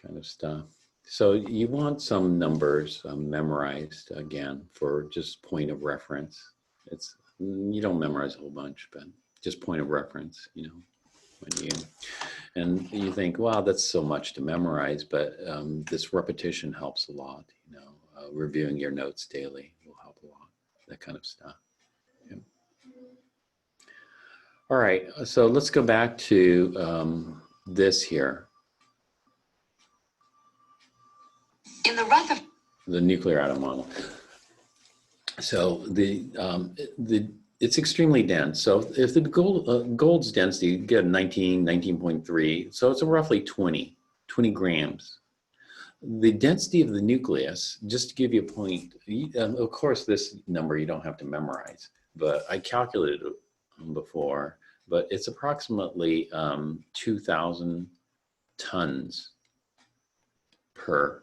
kind of stuff. So you want some numbers memorized again for just point of reference. You don't memorize a whole bunch, but just point of reference, you know, and you think, wow, that's so much to memorize, but this repetition helps a lot, you know, reviewing your notes daily will help a lot, that kind of stuff. Yeah. All right, so let's go back to this here. In the Rutherford, the nuclear atom model. So it's extremely dense. So if the gold's density, you get 19.3, so it's roughly 20 grams. The density of the nucleus, just to give you a point, of course this number you don't have to memorize, but I calculated it before, but it's approximately 2,000 tons per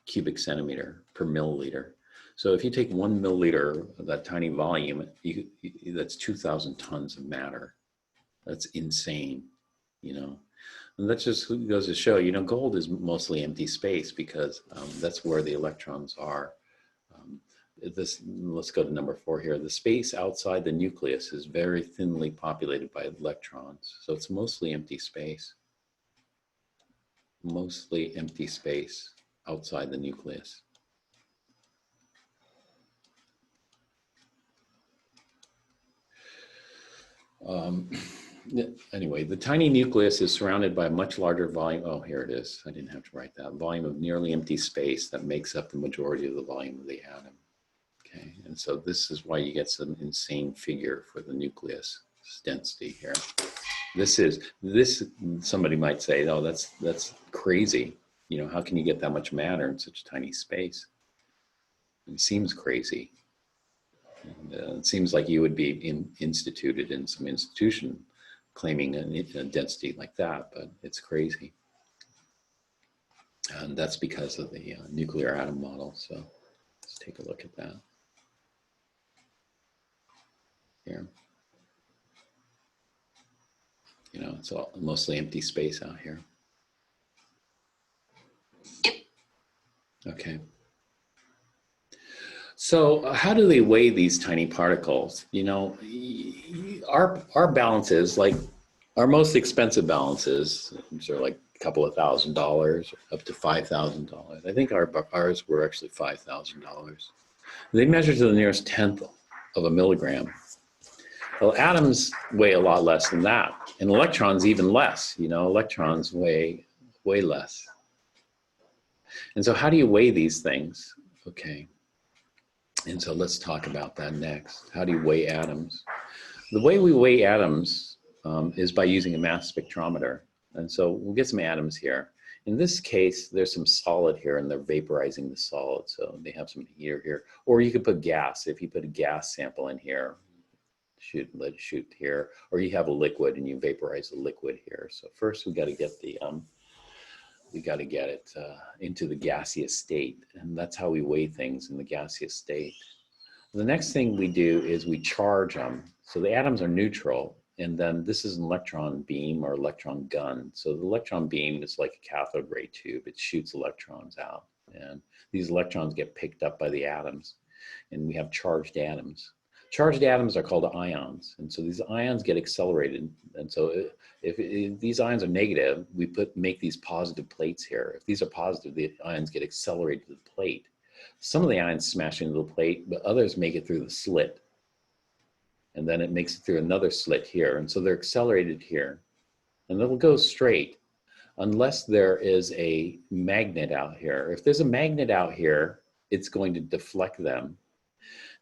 cubic centimeter per milliliter. So if you take 1 milliliter of that tiny volume, that's 2,000 tons of matter. That's insane, you know. And that just goes to show, you know, gold is mostly empty space because that's where the electrons are. Let's go to number 4 here. The space outside the nucleus is very thinly populated by electrons. So it's mostly empty space. Mostly empty space outside the nucleus. Anyway, the tiny nucleus is surrounded by a much larger volume. Oh, here it is. I didn't have to write that. Volume of nearly empty space that makes up the majority of the volume of the atom. Okay, and so this is why you get some insane figure for the nucleus density here. Somebody might say, oh, that's crazy. You know, how can you get that much matter in such a tiny space? It seems crazy. And, it seems like you would be instituted in some institution claiming a density like that, but it's crazy. And that's because of the nuclear atom model. So let's take a look at that here. You know, it's all mostly empty space out here. Okay. So how do they weigh these tiny particles? You know, our balances, like our most expensive balances, which are like a couple of $1,000 up to $5,000. I think ours were actually $5,000. They measure to the nearest tenth of a milligram. Well, atoms weigh a lot less than that, and electrons even less. You know, electrons weigh way less. And so how do you weigh these things? Okay. And so let's talk about that next. How do you weigh atoms? The way we weigh atoms is by using a mass spectrometer. And so we'll get some atoms here. In this case, there's some solid here and they're vaporizing the solid. So they have some heater here. Or you could put gas. If you put a gas sample in here, let it shoot here. Or you have a liquid and you vaporize the liquid here. So first we got to get the it into the gaseous state, and that's how we weigh things in the gaseous state. The next thing we do is we charge them. So the atoms are neutral, and then this is an electron beam or electron gun. So the electron beam is like a cathode ray tube. It shoots electrons out, and these electrons get picked up by the atoms, and we have charged atoms. Charged atoms are called ions, and so these ions get accelerated. And so if these ions are negative, we make these positive plates here. If these are positive, the ions get accelerated to the plate. Some of the ions smash into the plate, but others make it through the slit. And then it makes it through another slit here. And so they're accelerated here. And they'll go straight unless there is a magnet out here. If there's a magnet out here, it's going to deflect them.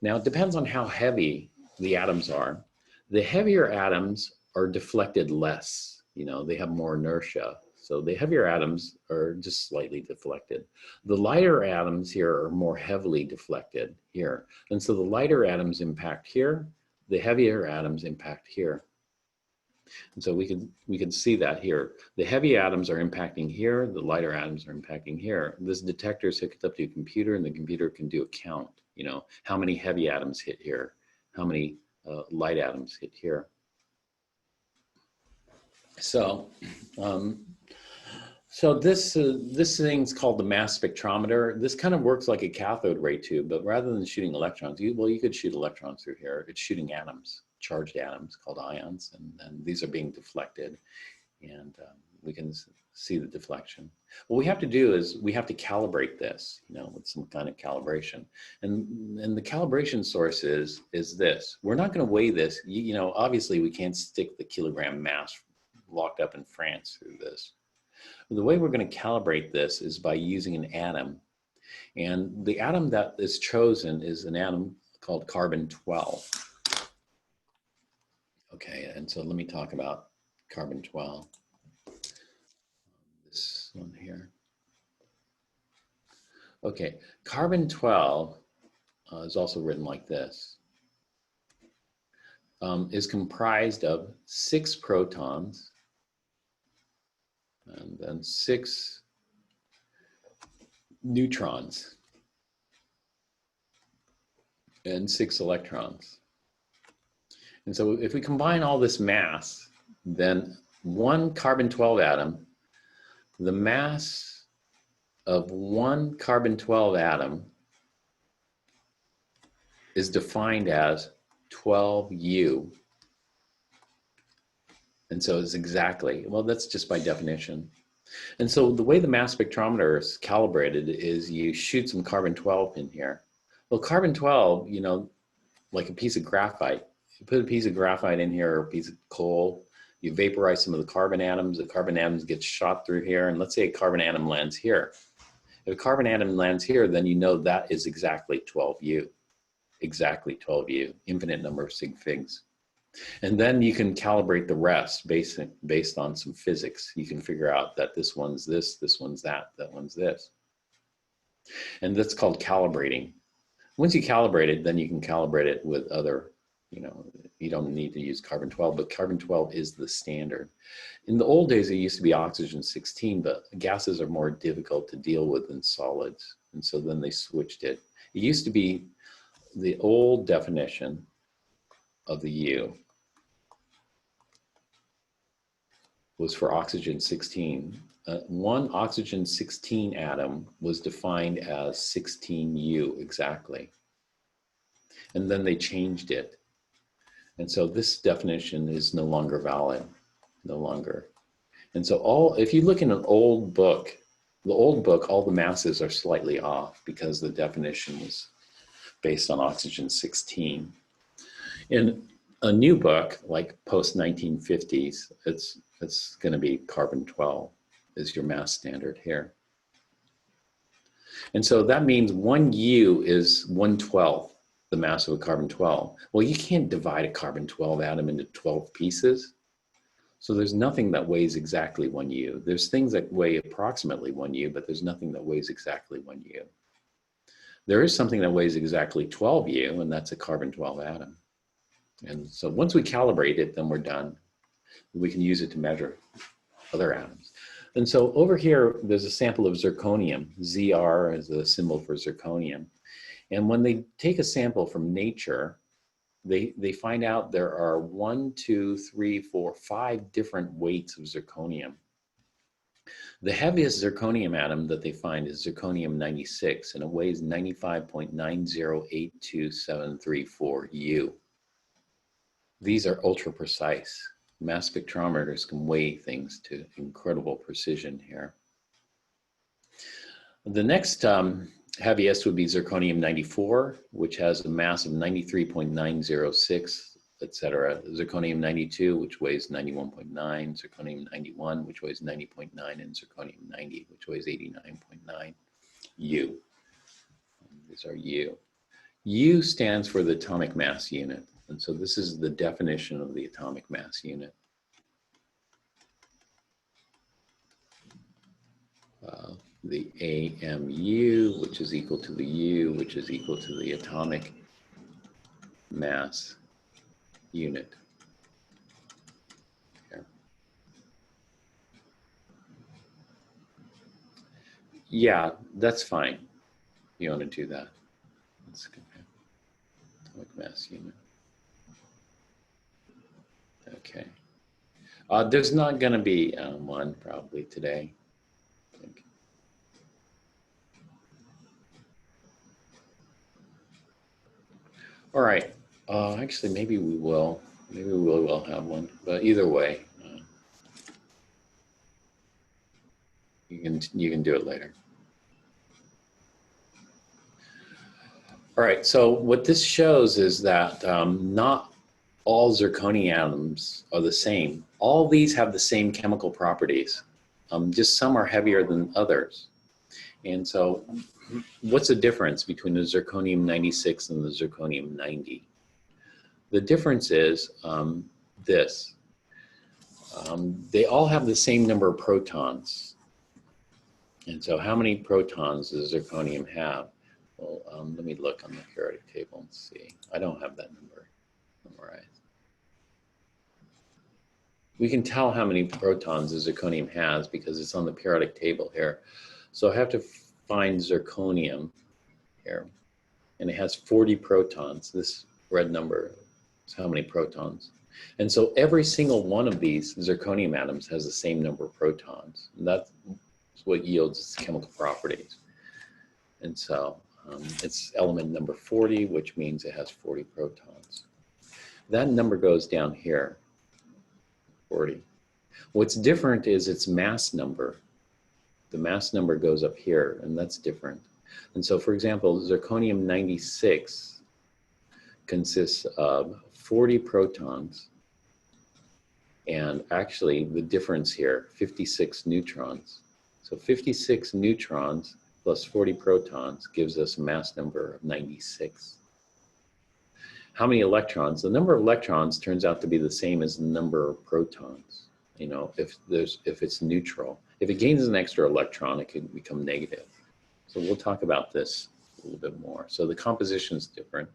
Now, it depends on how heavy the atoms are. The heavier atoms are deflected less. You know, they have more inertia. So the heavier atoms are just slightly deflected. The lighter atoms here are more heavily deflected here. And so the lighter atoms impact here, the heavier atoms impact here. And so we can see that here. The heavy atoms are impacting here, the lighter atoms are impacting here. This detector is hooked up to a computer, and the computer can do a count. You know, how many heavy atoms hit here, how many light atoms hit here. So So this thing's called the mass spectrometer. This kind of works like a cathode ray tube, but rather than shooting electrons, you could shoot electrons through here. It's shooting atoms, charged atoms called ions, and these are being deflected, and we can see the deflection. What we have to do is we have to calibrate this, with some kind of calibration, and the calibration source is this. We're not going to weigh this. Obviously we can't stick the kilogram mass locked up in France through this. The way we're going to calibrate this is by using an atom. And the atom that is chosen is an atom called carbon-12. Okay, and so let me talk about carbon-12. This one here. Okay, carbon-12 is also written like this. Is comprised of 6 protons and then 6 neutrons and 6 electrons. And so if we combine all this mass, then one carbon-12 atom, the mass of one carbon-12 atom is defined as 12U. And so it's exactly, well, that's just by definition. And so the way the mass spectrometer is calibrated is you shoot some carbon-12 in here. Well, carbon-12, like a piece of graphite, you put a piece of graphite in here or a piece of coal, you vaporize some of the carbon atoms get shot through here, and let's say a carbon atom lands here. If a carbon atom lands here, then that is exactly 12U. Exactly 12U, infinite number of sig figs. And then you can calibrate the rest based on some physics. You can figure out that this one's this one's that one's this. And that's called calibrating. Once you calibrate it, then you can calibrate it with other, you don't need to use carbon-12, but carbon-12 is the standard. In the old days, it used to be oxygen-16, but gases are more difficult to deal with than solids. And so then they switched it. It used to be the old definition of the U was for oxygen-16. One oxygen-16 atom was defined as 16U exactly. And then they changed it. And so this definition is no longer valid, no longer. And so if you look in an old book, all the masses are slightly off because the definition was based on oxygen-16. In a new book, like post-1950s, it's going to be carbon-12 is your mass standard here. And so that means 1U is 1/12 the mass of a carbon-12. Well, you can't divide a carbon-12 atom into 12 pieces. So there's nothing that weighs exactly 1U. There's things that weigh approximately 1U, but there's nothing that weighs exactly 1U. There is something that weighs exactly 12U, and that's a carbon-12 atom. And so once we calibrate it, then we're done. We can use it to measure other atoms. And so over here, there's a sample of zirconium. ZR is the symbol for zirconium. And when they take a sample from nature, they find out there are 1, 2, 3, 4, 5 different weights of zirconium. The heaviest zirconium atom that they find is zirconium-96, and it weighs 95.9082734 U. These are ultra precise. Mass spectrometers can weigh things to incredible precision here. The next heaviest would be zirconium-94, which has a mass of 93.906, etc. Zirconium-92, which weighs 91.9, zirconium-91, which weighs 90.9, and zirconium-90, which weighs 89.9 U. These are U. U stands for the atomic mass unit. And so this is the definition of the atomic mass unit. The AMU, which is equal to the U, which is equal to the atomic mass unit. Here. Yeah, that's fine. You want to do that. Let's compare atomic mass unit. Okay. There's not going to be one probably today. think. All right. Actually, maybe we will. Maybe we will have one. But either way, you can do it later. All right. So what this shows is that not all zirconia atoms are the same. All these have the same chemical properties. Just some are heavier than others. And so what's the difference between the zirconium-96 and the zirconium-90? The difference is this. They all have the same number of protons. And so how many protons does zirconium have? Well, let me look on the periodic table and see. I don't have that number memorized. We can tell how many protons the zirconium has because it's on the periodic table here. So I have to find zirconium here, and it has 40 protons. This red number is how many protons. And so every single one of these zirconium atoms has the same number of protons. And that's what yields its chemical properties. And so it's element number 40, which means it has 40 protons. That number goes down here. 40. What's different is its mass number. The mass number goes up here, and that's different. And so, for example, zirconium-96 consists of 40 protons, and actually the difference here, 56 neutrons. So 56 neutrons plus 40 protons gives us a mass number of 96. How many electrons? The number of electrons turns out to be the same as the number of protons. You know, if it's neutral. If it gains an extra electron, it could become negative. So we'll talk about this a little bit more. So the composition is different.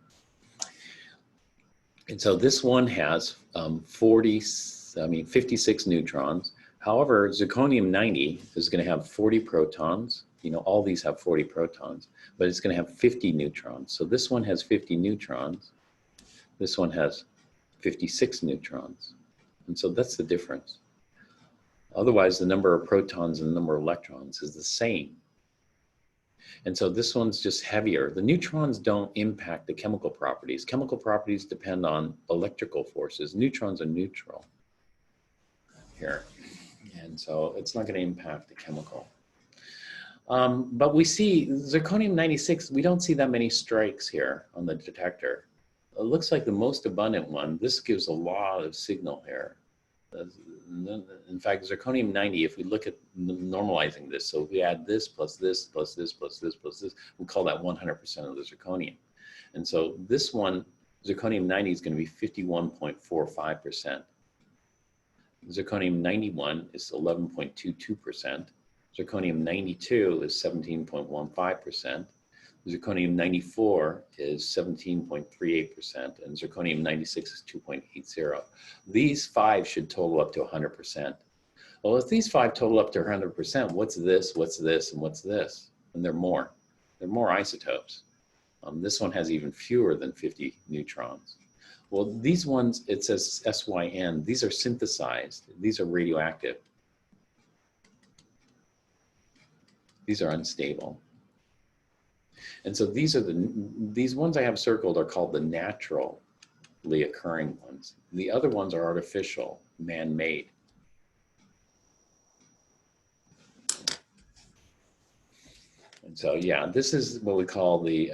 And so this one has 56 neutrons. However, zirconium-90 is going to have 40 protons. You know, all these have 40 protons, but it's going to have 50 neutrons. So this one has 50 neutrons. This one has 56 neutrons. And so that's the difference. Otherwise, the number of protons and the number of electrons is the same. And so this one's just heavier. The neutrons don't impact the chemical properties. Chemical properties depend on electrical forces. Neutrons are neutral here. And so it's not going to impact the chemical. But we see zirconium-96, we don't see that many strikes here on the detector. It looks like the most abundant one. This gives a lot of signal here. In fact, zirconium-90, if we look at normalizing this, so if we add this plus this plus this plus this plus this, we call that 100% of the zirconium. And so this one, zirconium-90 is going to be 51.45%. Zirconium-91 is 11.22%. Zirconium-92 is 17.15%. Zirconium-94 is 17.38%, and zirconium-96 is 2.80. These five should total up to 100%. Well, if these five total up to 100%, what's this, and what's this? And they're more. They're more isotopes. This one has even fewer than 50 neutrons. Well, these ones, it says SYN. These are synthesized. These are radioactive. These are unstable. And so these ones I have circled are called the naturally occurring ones. The other ones are artificial, man-made. And so, yeah, this is what we call the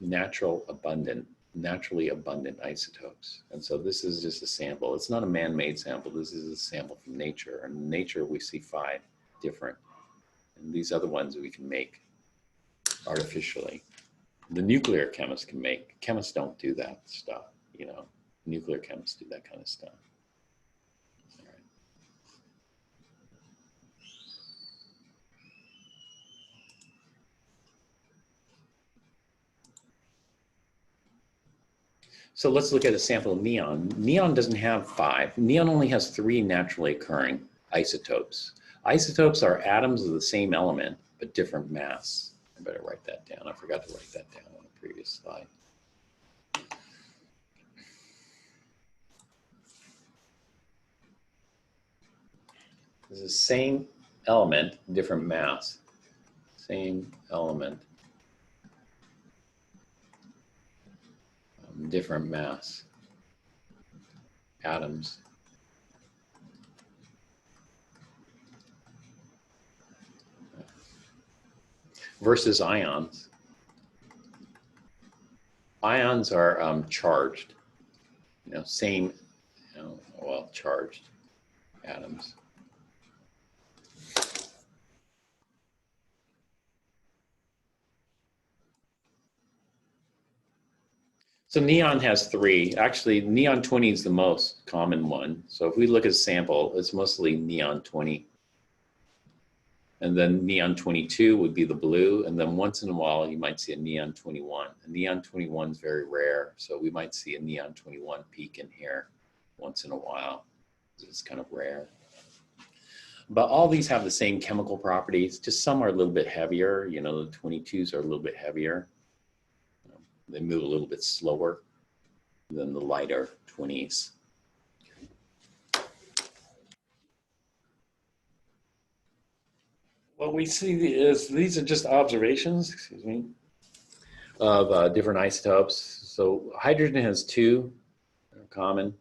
naturally abundant isotopes. And so this is just a sample. It's not a man-made sample. This is a sample from nature. And in nature, we see 5 different. And these other ones we can make artificially. The nuclear chemists can make. Chemists don't do that stuff, you know. Nuclear chemists do that kind of stuff. All right. So let's look at a sample of neon. Neon doesn't have 5. Neon only has 3 naturally occurring isotopes. Isotopes are atoms of the same element, but different mass. I better write that down. I forgot to write that down on the previous slide. It's the same element, different mass. Same element, different mass. Atoms. Versus ions. Ions are charged, same, well, charged atoms. So neon has 3. Actually, neon 20 is the most common one. So if we look at a sample, it's mostly neon 20. And then neon 22 would be the blue. And then once in a while, you might see a neon 21. A neon 21 is very rare. So we might see a neon 21 peak in here once in a while. It's kind of rare. But all these have the same chemical properties. Just some are a little bit heavier. The 22s are a little bit heavier. They move a little bit slower than the lighter 20s. What we see is these are just observations, excuse me, of different isotopes. So hydrogen has 2 common.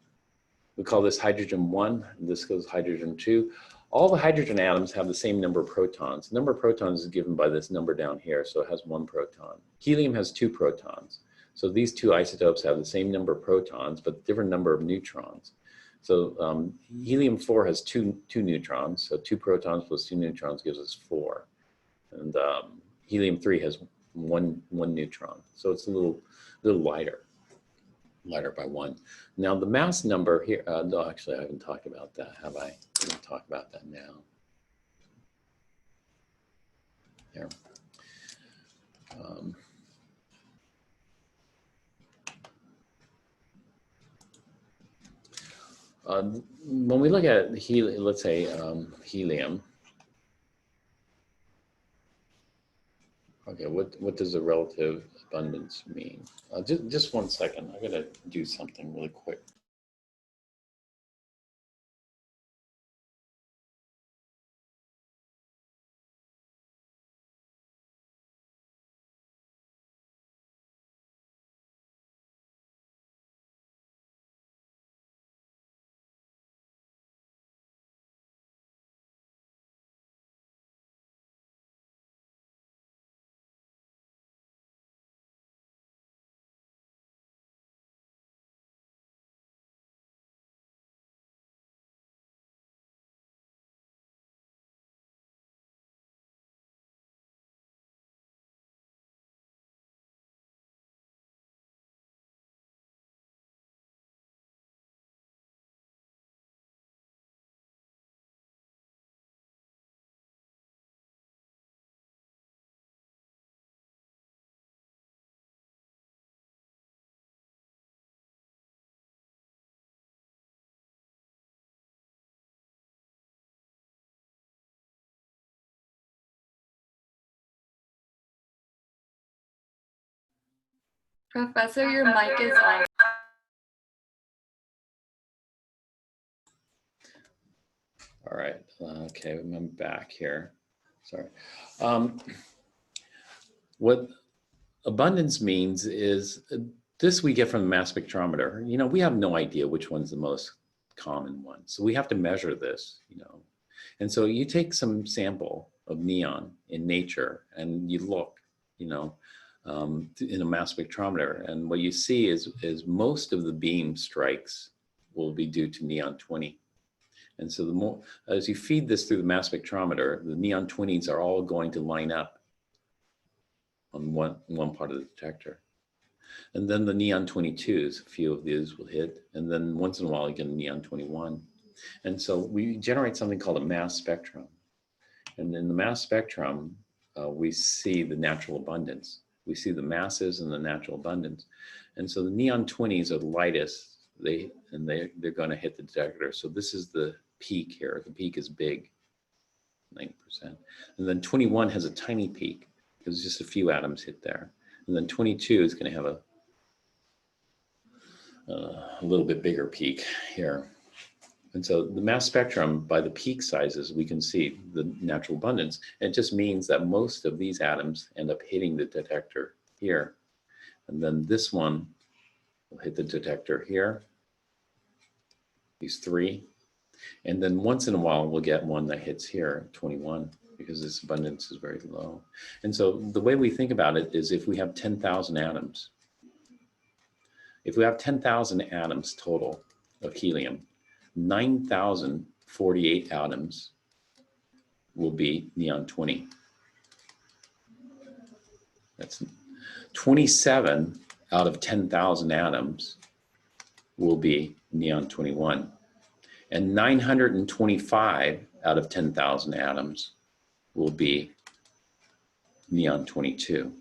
We call this hydrogen 1, and this goes hydrogen 2. All the hydrogen atoms have the same number of protons. The number of protons is given by this number down here, so it has 1 proton. Helium has 2 protons. So these 2 isotopes have the same number of protons, but different number of neutrons. So helium-4 has two neutrons, so 2 protons plus 2 neutrons gives us 4. And helium-3 has one neutron, so it's a little lighter by 1. Now the mass number here, no, actually I haven't talked about that, have I? I'm going to talk about that now. Here. When we look at helium, let's say helium. Okay, what does the relative abundance mean? Just 1 second. I gotta do something really quick. Professor, your mic is off. All right, okay, I'm back here. Sorry. What abundance means is this we get from the mass spectrometer. We have no idea which one's the most common one. So we have to measure this, And so you take some sample of neon in nature and you look, in a mass spectrometer. And what you see is most of the beam strikes will be due to neon 20. And so the more, as you feed this through the mass spectrometer, the neon 20s are all going to line up on one part of the detector. And then the neon 22s, a few of these will hit. And then once in a while, you get a neon 21. And so we generate something called a mass spectrum. And in the mass spectrum, we see the natural abundance. We see the masses and the natural abundance. And so the neon 20s are the lightest, they're going to hit the detector. So this is the peak here. The peak is big, 90%. And then 21 has a tiny peak because just a few atoms hit there. And then 22 is going to have a little bit bigger peak here. And so the mass spectrum, by the peak sizes, we can see the natural abundance. And it just means that most of these atoms end up hitting the detector here. And then this one will hit the detector here, these three. And then once in a while, we'll get one that hits here, 21, because this abundance is very low. And so the way we think about it is if we have 10,000 atoms, if we have 10,000 atoms total of helium, 9,048 atoms will be neon 20. That's 27 out of 10,000 atoms will be neon 21. And 925 out of 10,000 atoms will be neon 22.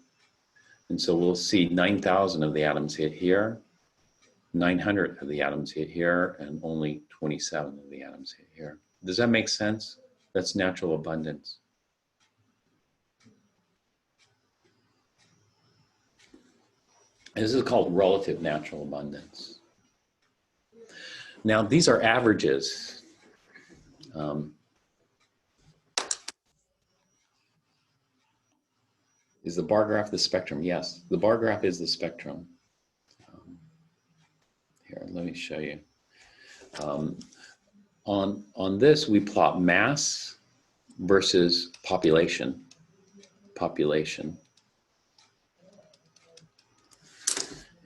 And so we'll see 9,000 of the atoms hit here, 900 of the atoms hit here, and only 27 of the atoms hit here. Does that make sense? That's natural abundance. This is called relative natural abundance. Now, these are averages. Is the bar graph the spectrum? Yes, the bar graph is the spectrum. Here, let me show you. On this, we plot mass versus population.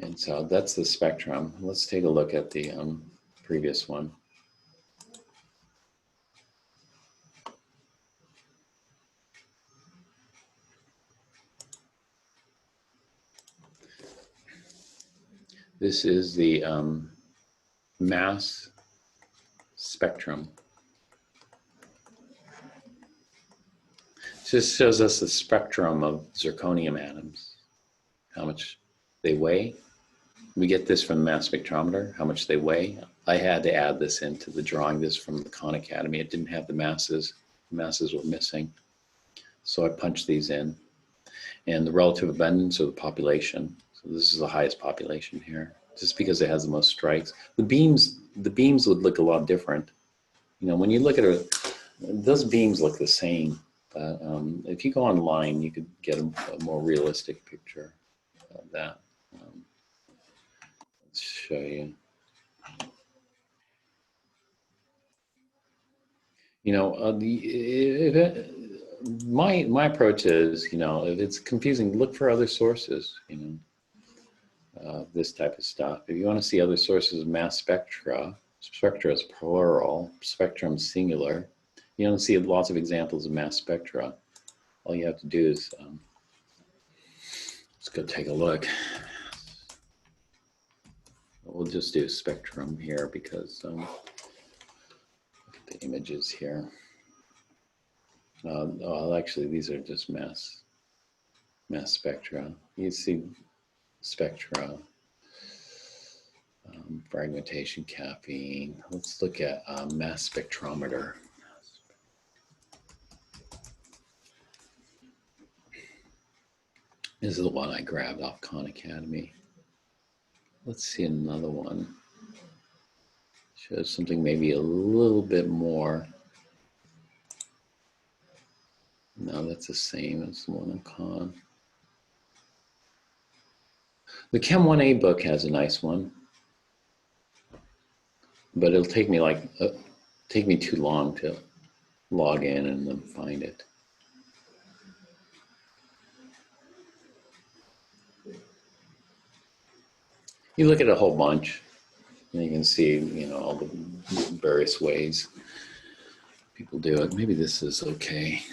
And so that's the spectrum. Let's take a look at the previous one. This is the mass spectrum. This shows us the spectrum of zirconium atoms, how much they weigh. We get this from the mass spectrometer, how much they weigh. I had to add this into the drawing, this from the Khan Academy. It didn't have the masses. The masses were missing. So I punched these in. And the relative abundance of the population. So this is the highest population here, just because it has the most strikes. The beams would look a lot different. You know, when you look at it, those beams look the same. But if you go online, you could get a more realistic picture of that. Let's show you. You know, my approach is, you know, if it's confusing, look for other sources. You know, this type of stuff. If you want to see other sources of mass spectra, spectra is plural, spectrum singular. You don't see lots of examples of mass spectra. All you have to do is let's go take a look. We'll just do spectrum here because look at the images here. Well, actually, these are just mass spectra. You see spectra, fragmentation, caffeine. Let's look at mass spectrometer. This is the one I grabbed off Khan Academy. Let's see another one. Shows something maybe a little bit more. No, that's the same as the one on Khan. The Chem 1A book has a nice one, but it'll take me take me too long to log in and then find it. You look at a whole bunch, and you can see, you know, all the various ways people do it. Maybe this is okay.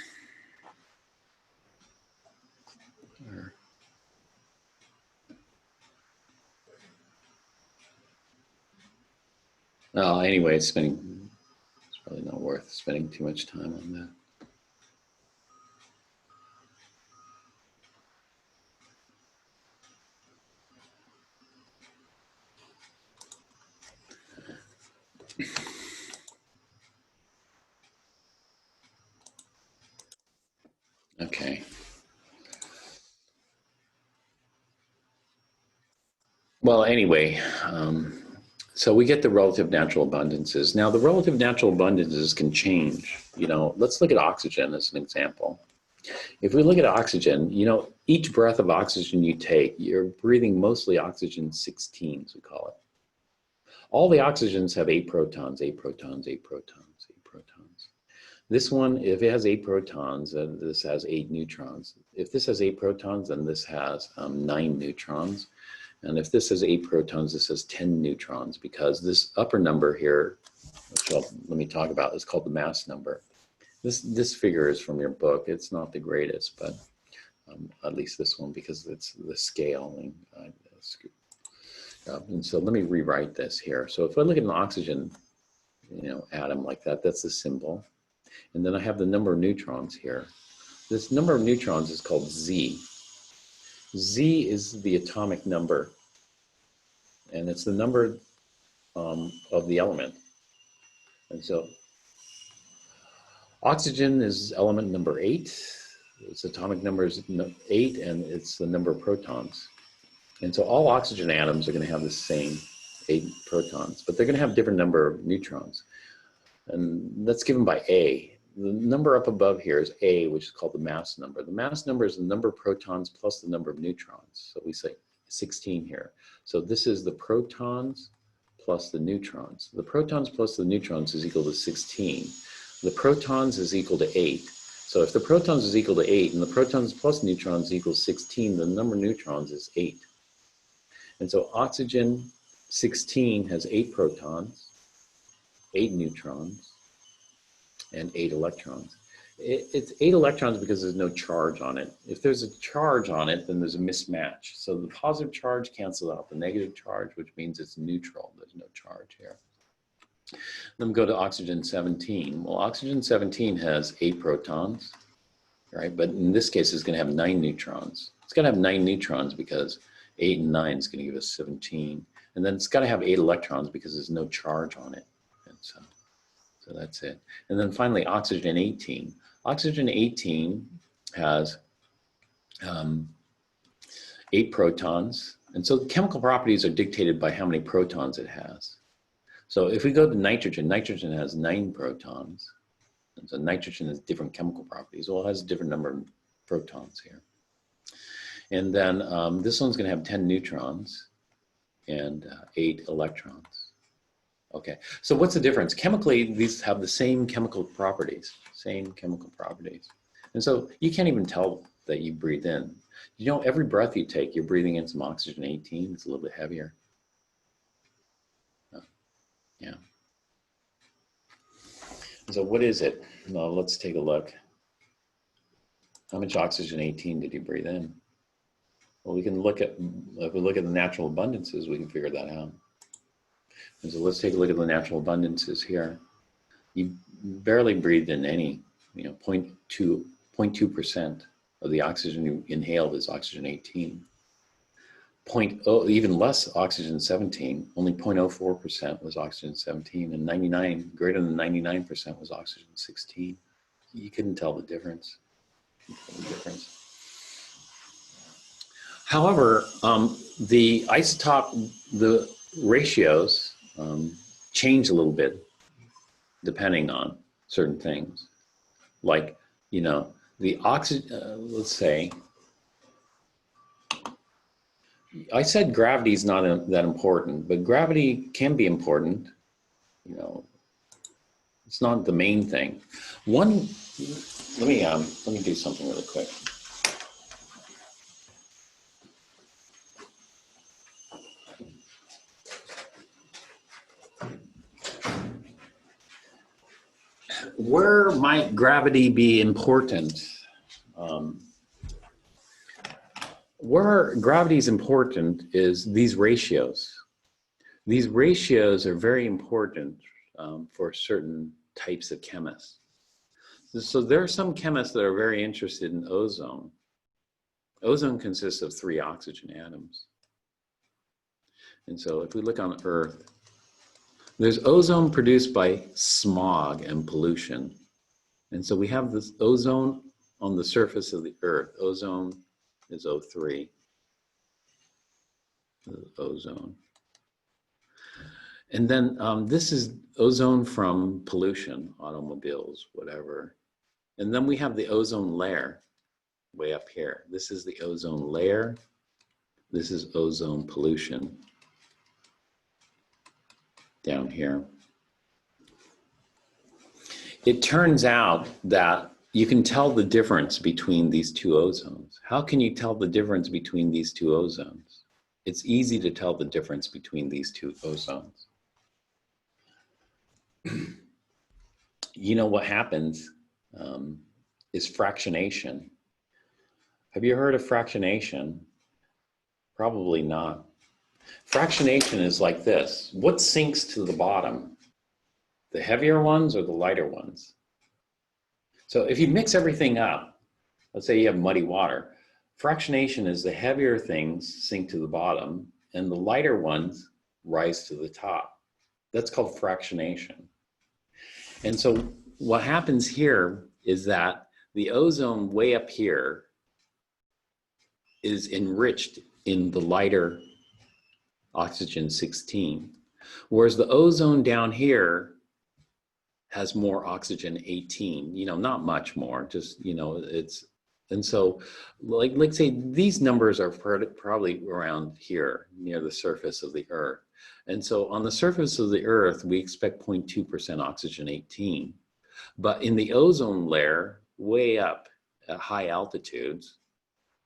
Well, anyway, it's probably not worth spending too much time on that. Okay. Well, anyway, So we get the relative natural abundances. Now the relative natural abundances can change. You know, let's look at oxygen as an example. If we look at oxygen, you know, each breath of oxygen you take, you're breathing mostly oxygen 16, as we call it. All the oxygens have 8 protons, 8 protons, 8 protons, 8 protons. This one, if it has 8 protons, then this has 8 neutrons. If this has 8 protons, then this has 9 neutrons. And if this has 8 protons, this has 10 neutrons, because this upper number here, which let me talk about, is called the mass number. This figure is from your book. It's not the greatest, but at least this one, because it's the scaling. And so let me rewrite this here. So if I look at an oxygen, you know, atom like that, that's the symbol. And then I have the number of neutrons here. This number of neutrons is called Z. Z is the atomic number, and it's the number of the element. And so oxygen is element number 8. Its atomic number is 8, and it's the number of protons. And so all oxygen atoms are going to have the same 8 protons, but they're going to have different number of neutrons. And that's given by A. The number up above here is A, which is called the mass number. The mass number is the number of protons plus the number of neutrons. So we say 16 here. So this is the protons plus the neutrons. The protons plus the neutrons is equal to 16. The protons is equal to 8. So if the protons is equal to 8 and the protons plus neutrons equals 16, the number of neutrons is 8. And so oxygen 16 has 8 protons, 8 neutrons, and 8 electrons. It's 8 electrons because there's no charge on it. If there's a charge on it, then there's a mismatch. So the positive charge cancels out the negative charge, which means it's neutral. There's no charge here. Then we go to oxygen 17. Well, oxygen 17 has 8 protons, right? But in this case, it's going to have 9 neutrons. It's going to have 9 neutrons because 8 and 9 is going to give us 17. And then it's got to have 8 electrons because there's no charge on it. And so that's it. And then finally, oxygen 18. Oxygen 18 has 8 protons. And so the chemical properties are dictated by how many protons it has. So if we go to nitrogen, nitrogen has 9 protons. And so nitrogen has different chemical properties. Well, it has a different number of protons here. And then this one's going to have 10 neutrons and 8 electrons. Okay, so what's the difference? Chemically, these have the same chemical properties, And so you can't even tell that you breathe in. You know, every breath you take, you're breathing in some oxygen 18. It's a little bit heavier. Yeah. So what is it? Well, let's take a look. How much oxygen 18 did you breathe in? Well, we can look at, if we look at the natural abundances, we can figure that out. And so let's take a look at the natural abundances here. You barely breathed in any, 0.2% of the oxygen you inhaled is oxygen 18. Even less oxygen 17, only 0.04% was oxygen 17, and greater than 99% was oxygen 16. You couldn't tell the difference. However, the ratios change a little bit depending on certain things. Like, the oxygen, let's say, I said gravity is not that important, but gravity can be important. It's not the main thing. Let me do something really quick. Where might gravity be important? Where gravity is important is these ratios. These ratios are very important for certain types of chemists. So there are some chemists that are very interested in ozone. Ozone consists of 3 oxygen atoms. And so if we look on Earth, there's ozone produced by smog and pollution. And so we have this ozone on the surface of the Earth. Ozone is O3, ozone. And then this is ozone from pollution, automobiles, whatever. And then we have the ozone layer way up here. This is the ozone layer. This is ozone pollution down here. It turns out that you can tell the difference between these two ozones. How can you tell the difference between these two ozones? It's easy to tell the difference between these two ozones. You know what happens is fractionation. Have you heard of fractionation? Probably not. Fractionation is like this. What sinks to the bottom? The heavier ones or the lighter ones? So if you mix everything up, let's say you have muddy water, fractionation is the heavier things sink to the bottom and the lighter ones rise to the top. That's called fractionation. And so what happens here is that the ozone way up here is enriched in the lighter oxygen 16, whereas the ozone down here has more oxygen 18, you know, not much more, just, you know, it's, and so like say these numbers are probably around here near the surface of the earth. And so on the surface of the earth, we expect 0.2% oxygen 18, but in the ozone layer, way up at high altitudes,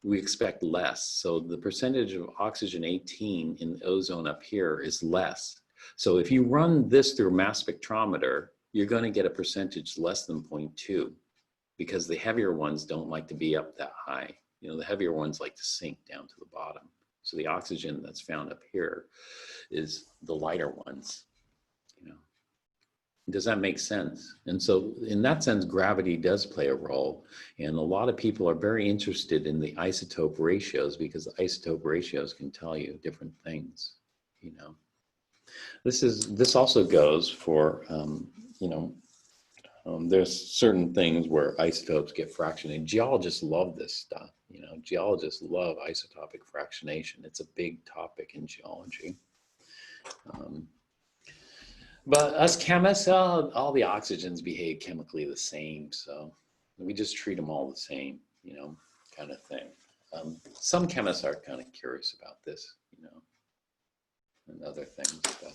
we expect less. So the percentage of oxygen 18 in the ozone up here is less. So if you run this through a mass spectrometer, you're going to get a percentage less than 0.2 because the heavier ones don't like to be up that high. You know, the heavier ones like to sink down to the bottom. So the oxygen that's found up here is the lighter ones, you know. Does that make sense? And so in that sense, gravity does play a role. And a lot of people are very interested in the isotope ratios because the isotope ratios can tell you different things, you know. This also goes for, you know, there's certain things where isotopes get fractionated. Geologists love this stuff, you know, geologists love isotopic fractionation. It's a big topic in geology. But us chemists, all the oxygens behave chemically the same, so we just treat them all the same, you know, kind of thing. Some chemists are kind of curious about this, you know, and other things, but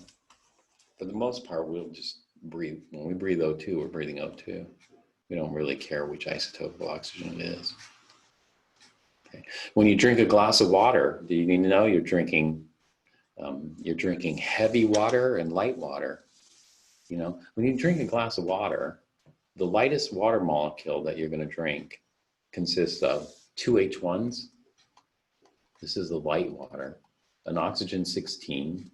for the most part, we'll just breathe. When we breathe O2, we're breathing O2. We don't really care which isotope of oxygen it is. Okay. When you drink a glass of water, do you need to know you're drinking heavy water and light water? You know, when you drink a glass of water, the lightest water molecule that you're going to drink consists of two H1s. This is the light water, an oxygen 16,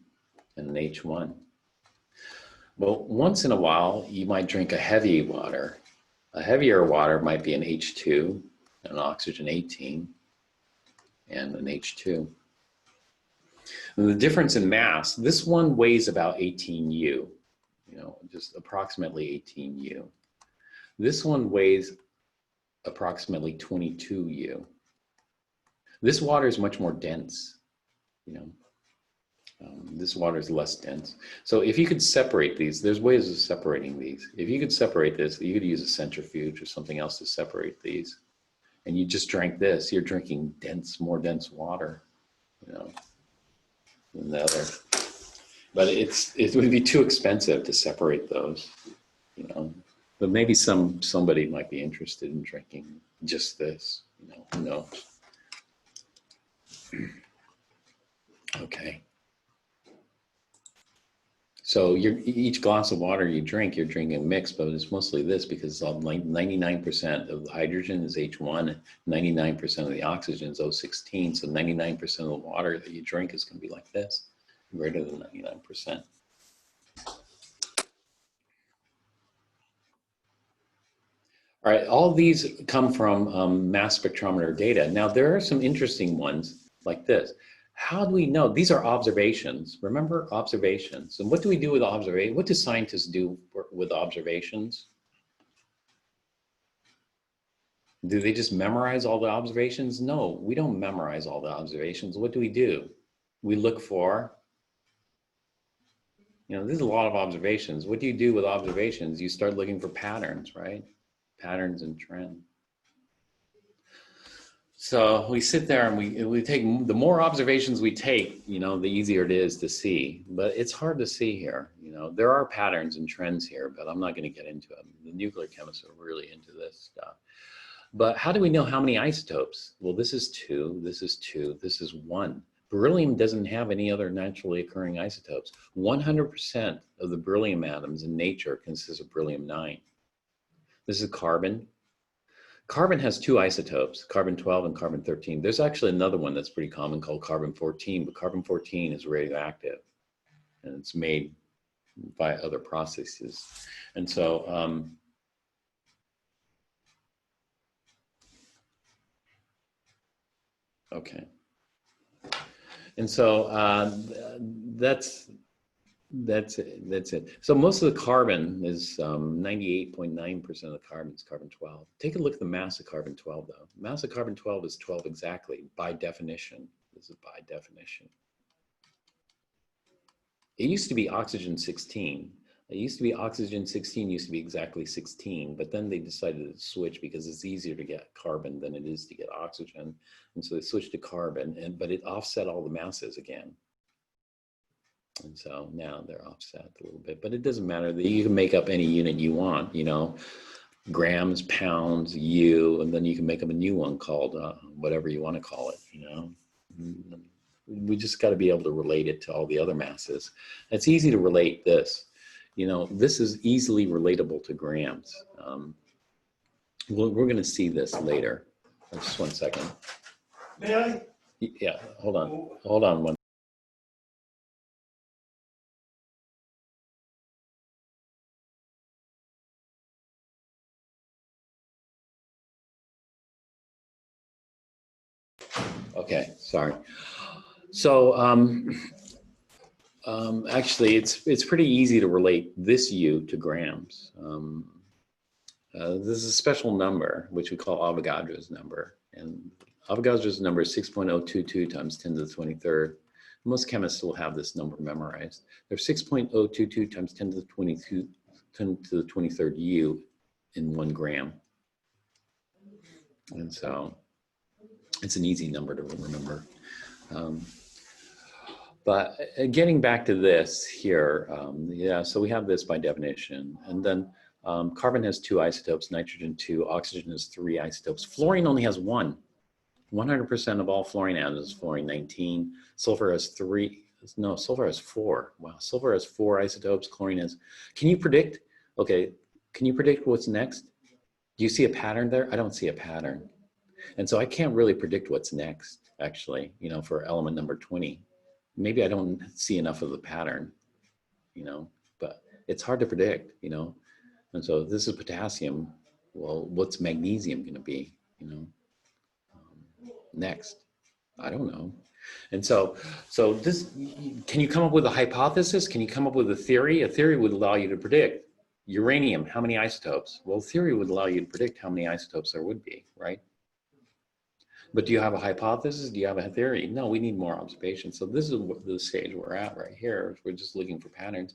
and an H1. Well, once in a while, you might drink a heavy water. A heavier water might be an H2, an oxygen 18, and an H2. And the difference in mass, this one weighs about 18 U. You know, just approximately 18 U. This one weighs approximately 22 U. This water is much more dense, you know. This water is less dense. So if you could separate these, there's ways of separating these. If you could separate this, you could use a centrifuge or something else to separate these. And you just drank this, you're drinking more dense water, you know, than the other. But it would be too expensive to separate those, you know. But maybe somebody might be interested in drinking just this, you know, who knows. Okay. So each glass of water you drink, you're drinking a mix, but it's mostly this because 99% of the hydrogen is H1, 99% of the oxygen is O16, so 99% of the water that you drink is going to be like this, greater than 99%. All right, all of these come from mass spectrometer data. Now there are some interesting ones like this. How do we know? These are observations. Remember observations. And what do we do with observations? What do scientists do with observations? Do they just memorize all the observations? No, we don't memorize all the observations. What do? We look for, You know, there's a lot of observations. What do you do with observations? You start looking for patterns, right? Patterns and trends. So we sit there and we take, the more observations we take, you know, the easier it is to see. But it's hard to see here. You know, there are patterns and trends here, but I'm not going to get into them. The nuclear chemists are really into this stuff. But how do we know how many isotopes? Well, this is 2, this is 2, this is 1. Beryllium doesn't have any other naturally occurring isotopes. 100% of the beryllium atoms in nature consist of beryllium-9. This is carbon. Carbon has 2 isotopes, carbon-12 and carbon-13. There's actually another one that's pretty common called carbon-14, but carbon-14 is radioactive and it's made by other processes. And so, okay. And so that's it. So most of the carbon is 98.9% of the carbon is carbon-12. Take a look at the mass of carbon-12 though. Mass of carbon-12 is 12 exactly by definition. This is by definition. It used to be oxygen-16. It used to be oxygen-16 used to be exactly 16, but then they decided to switch because it's easier to get carbon than it is to get oxygen. And so they switched to carbon, but it offset all the masses again. And so now they're offset a little bit, but it doesn't matter. You can make up any unit you want, you know, grams, pounds, U, and then you can make up a new one called whatever you want to call it, you know. We just got to be able to relate it to all the other masses. It's easy to relate this. You know, this is easily relatable to grams. We're going to see this later. Just 1 second. May I? Yeah, hold on. Hold on one. Okay, sorry. So actually, it's pretty easy to relate this U to grams. This is a special number, which we call Avogadro's number. And Avogadro's number is 6.022 times 10 to the 23rd. Most chemists will have this number memorized. There's 6.022 times 10 to the 23rd U in 1 gram. And so it's an easy number to remember. But getting back to this here, yeah, so we have this by definition. And then carbon has 2 isotopes, nitrogen 2, oxygen has 3 isotopes. Fluorine only has 1. 100% of all fluorine atoms is fluorine 19. Sulfur has 3, no, sulfur has 4. Wow, sulfur has 4 isotopes, chlorine has, can you predict, okay, can you predict what's next? Do you see a pattern there? I don't see a pattern. And so I can't really predict what's next, actually, you know, for element number 20. Maybe I don't see enough of the pattern, you know, but it's hard to predict, you know. And so this is potassium. Well, what's magnesium going to be, you know, next? I don't know. And so this, can you come up with a hypothesis? Can you come up with a theory? A theory would allow you to predict uranium, how many isotopes? Well, theory would allow you to predict how many isotopes there would be, right? But do you have a hypothesis? Do you have a theory? No, we need more observations. So this is the stage we're at right here. We're just looking for patterns.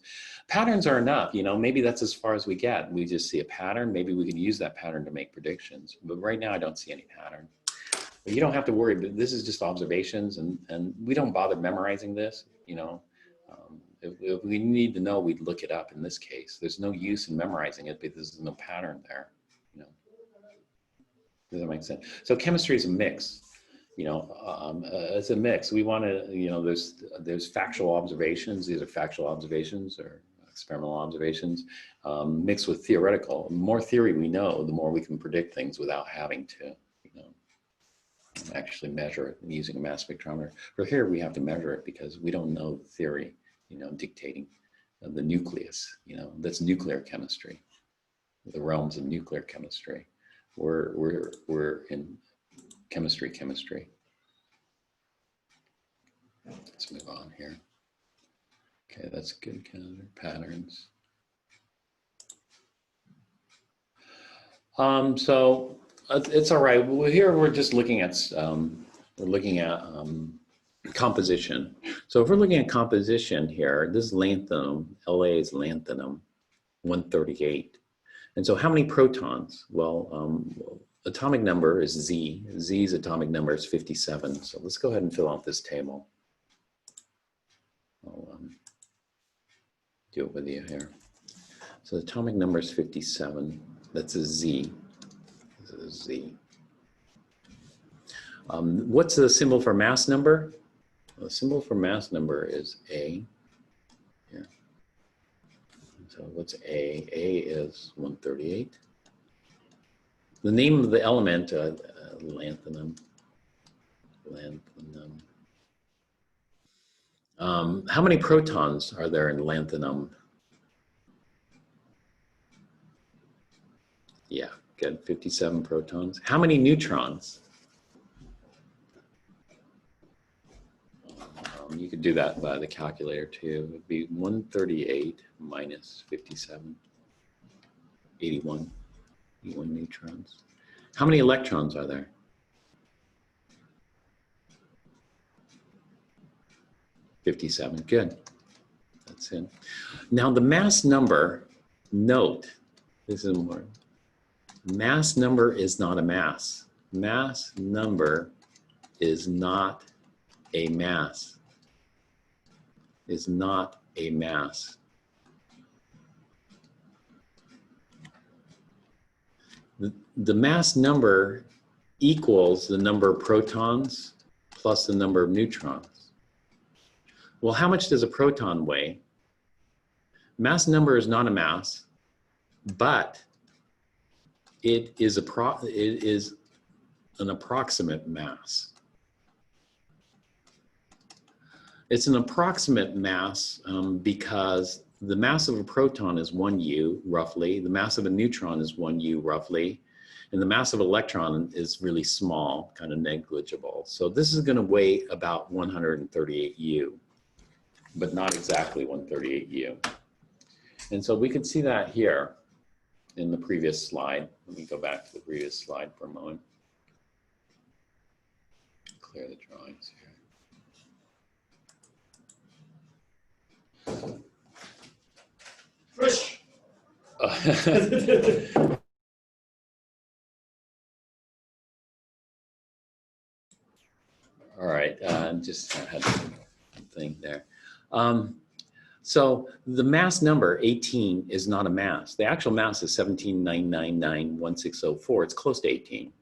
Patterns are enough, you know, maybe that's as far as we get. We just see a pattern. Maybe we can use that pattern to make predictions. But right now I don't see any pattern. But you don't have to worry, but this is just observations and we don't bother memorizing this, you know. If we need to know, we'd look it up in this case. There's no use in memorizing it because there's no pattern there, you know. Does that make sense? So chemistry is a mix, you know, it's a mix. We want to, you know, there's factual observations. These are factual observations or experimental observations mixed with theoretical. The more theory we know, the more we can predict things without having to, you know, actually measure it using a mass spectrometer. For here, we have to measure it because we don't know the theory, you know, dictating the nucleus, you know, that's nuclear chemistry, the realms of nuclear chemistry. We're in chemistry. Let's move on here. Okay, that's good. Patterns. So it's all right. Well, here we're just looking at composition. So if we're looking at composition here, this is lanthanum, La is lanthanum, 138. And so how many protons? Well, atomic number is Z. Z's atomic number is 57. So let's go ahead and fill out this table. I'll do it with you here. So the atomic number is 57. That's a Z. This is a Z. What's the symbol for mass number? The symbol for mass number is A. Here. So what's A? A is 138. The name of the element, lanthanum. Lanthanum. How many protons are there in lanthanum? Yeah, good, 57 protons. How many neutrons? You could do that by the calculator too. It would be 138 minus 57, 81 neutrons. How many electrons are there? 57, good. That's it. Now the mass number, note, this is important. Mass number is not a mass. Mass number is not a mass. Is not a mass. The mass number equals the number of protons plus the number of neutrons. Well, how much does a proton weigh? Mass number is not a mass, but it is an approximate mass. It's an approximate mass because the mass of a proton is 1 U roughly, the mass of a neutron is 1 U roughly, and the mass of an electron is really small, kind of negligible. So this is going to weigh about 138 U, but not exactly 138 U. And so we can see that here in the previous slide. Let me go back to the previous slide for a moment. Clear the drawings here. Push. All right, just had a thing there. So the mass number 18 is not a mass. The actual mass is 17,999,1604. It's close to 18,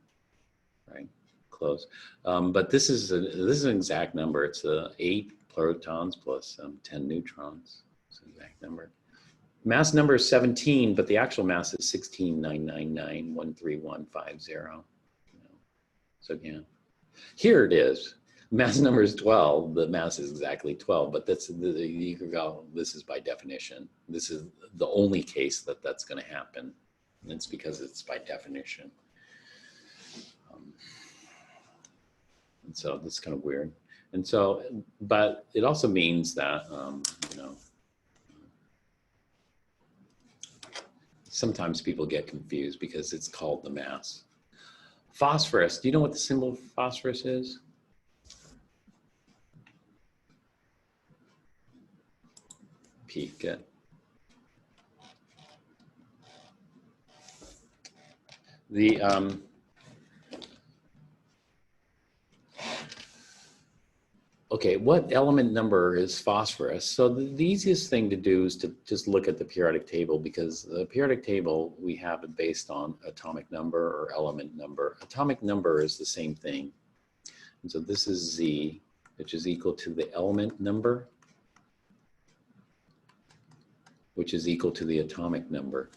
right? Close. But this is an exact number. It's 8 protons plus 10 neutrons. It's an exact number. Mass number is 17, but the actual mass is 16,999,13150. So again, here it is. Mass number is 12. The mass is exactly 12, but that's you could go. This is by definition. This is the only case that that's going to happen, and it's because it's by definition. And so that's kind of weird. And so, but it also means that you know, sometimes people get confused because it's called the mass. Phosphorus. Do you know what the symbol of phosphorus is? P. Good. The okay, what element number is phosphorus? So the easiest thing to do is to just look at the periodic table, because the periodic table, we have it based on atomic number or element number. Atomic number is the same thing. And so this is Z, which is equal to the element number, which is equal to the atomic number.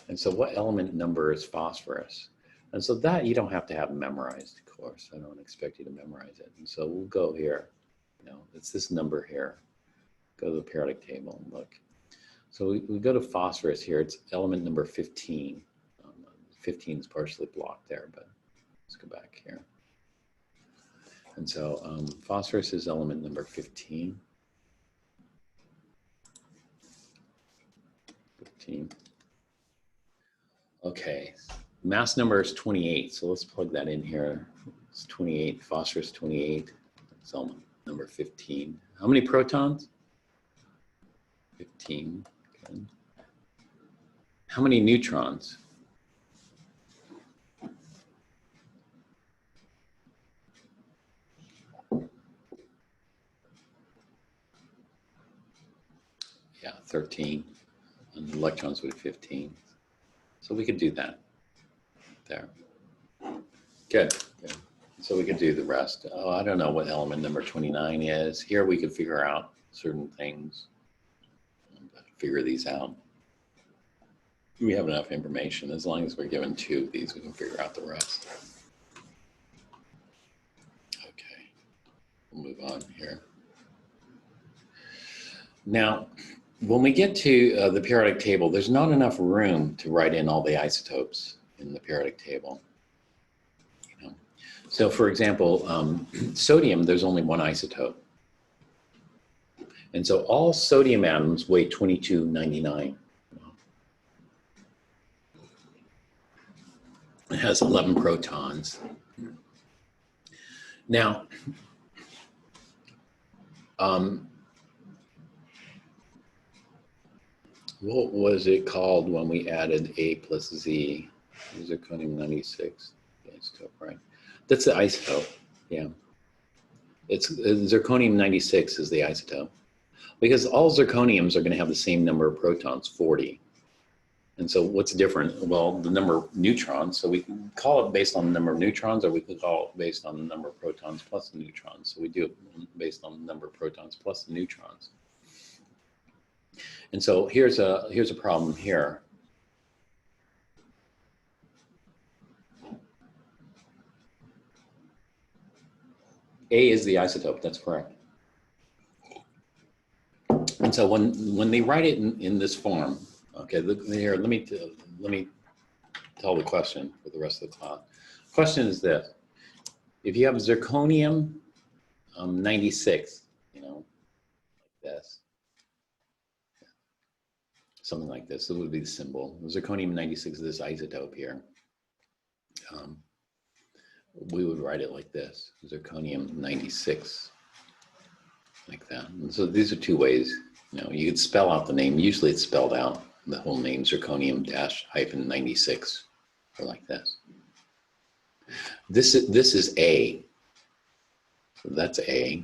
And so what element number is phosphorus? And so that you don't have to have memorized, of course. I don't expect you to memorize it. And so we'll go here. You know, it's this number here. Go to the periodic table and look. So we go to phosphorus here. It's element number 15. 15 is partially blocked there, but let's go back here. And so phosphorus is element number 15. 15. Okay, mass number is 28, so let's plug that in here. It's 28, phosphorus 28, it's number 15. How many protons? 15. Good. How many neutrons? Yeah, 13. And the electrons would be 15. So we could do that there. Good. Good. So we could do the rest. Oh, I don't know what element number 29 is. Here we could figure out certain things. Figure these out. We have enough information. As long as we're given 2 of these, we can figure out the rest. Okay. We'll move on here. Now, when we get to the periodic table, there's not enough room to write in all the isotopes in the periodic table. You know? So for example, sodium, there's only one isotope. And so all sodium atoms weigh 2299. It has 11 protons. Now, what was it called when we added A plus Z? Zirconium 96, the isotope, right? That's the isotope, yeah. It's zirconium 96 is the isotope. Because all zirconiums are going to have the same number of protons, 40. And so what's different? Well, the number of neutrons. So we can call it based on the number of neutrons, or we could call it based on the number of protons plus the neutrons. So we do it based on the number of protons plus the neutrons. And so here's a problem here. A is the isotope, that's correct. And so when they write it in this form, okay, look here, let me tell the question for the rest of the class. Question is this: if you have zirconium 96, you know, like this, something like this, it would be the symbol. Zirconium 96 is this isotope here. We would write it like this: zirconium 96, like that. And so these are 2 ways. You know, you could spell out the name. Usually it's spelled out, the whole name, zirconium-96, or like this. This is A. So that's A.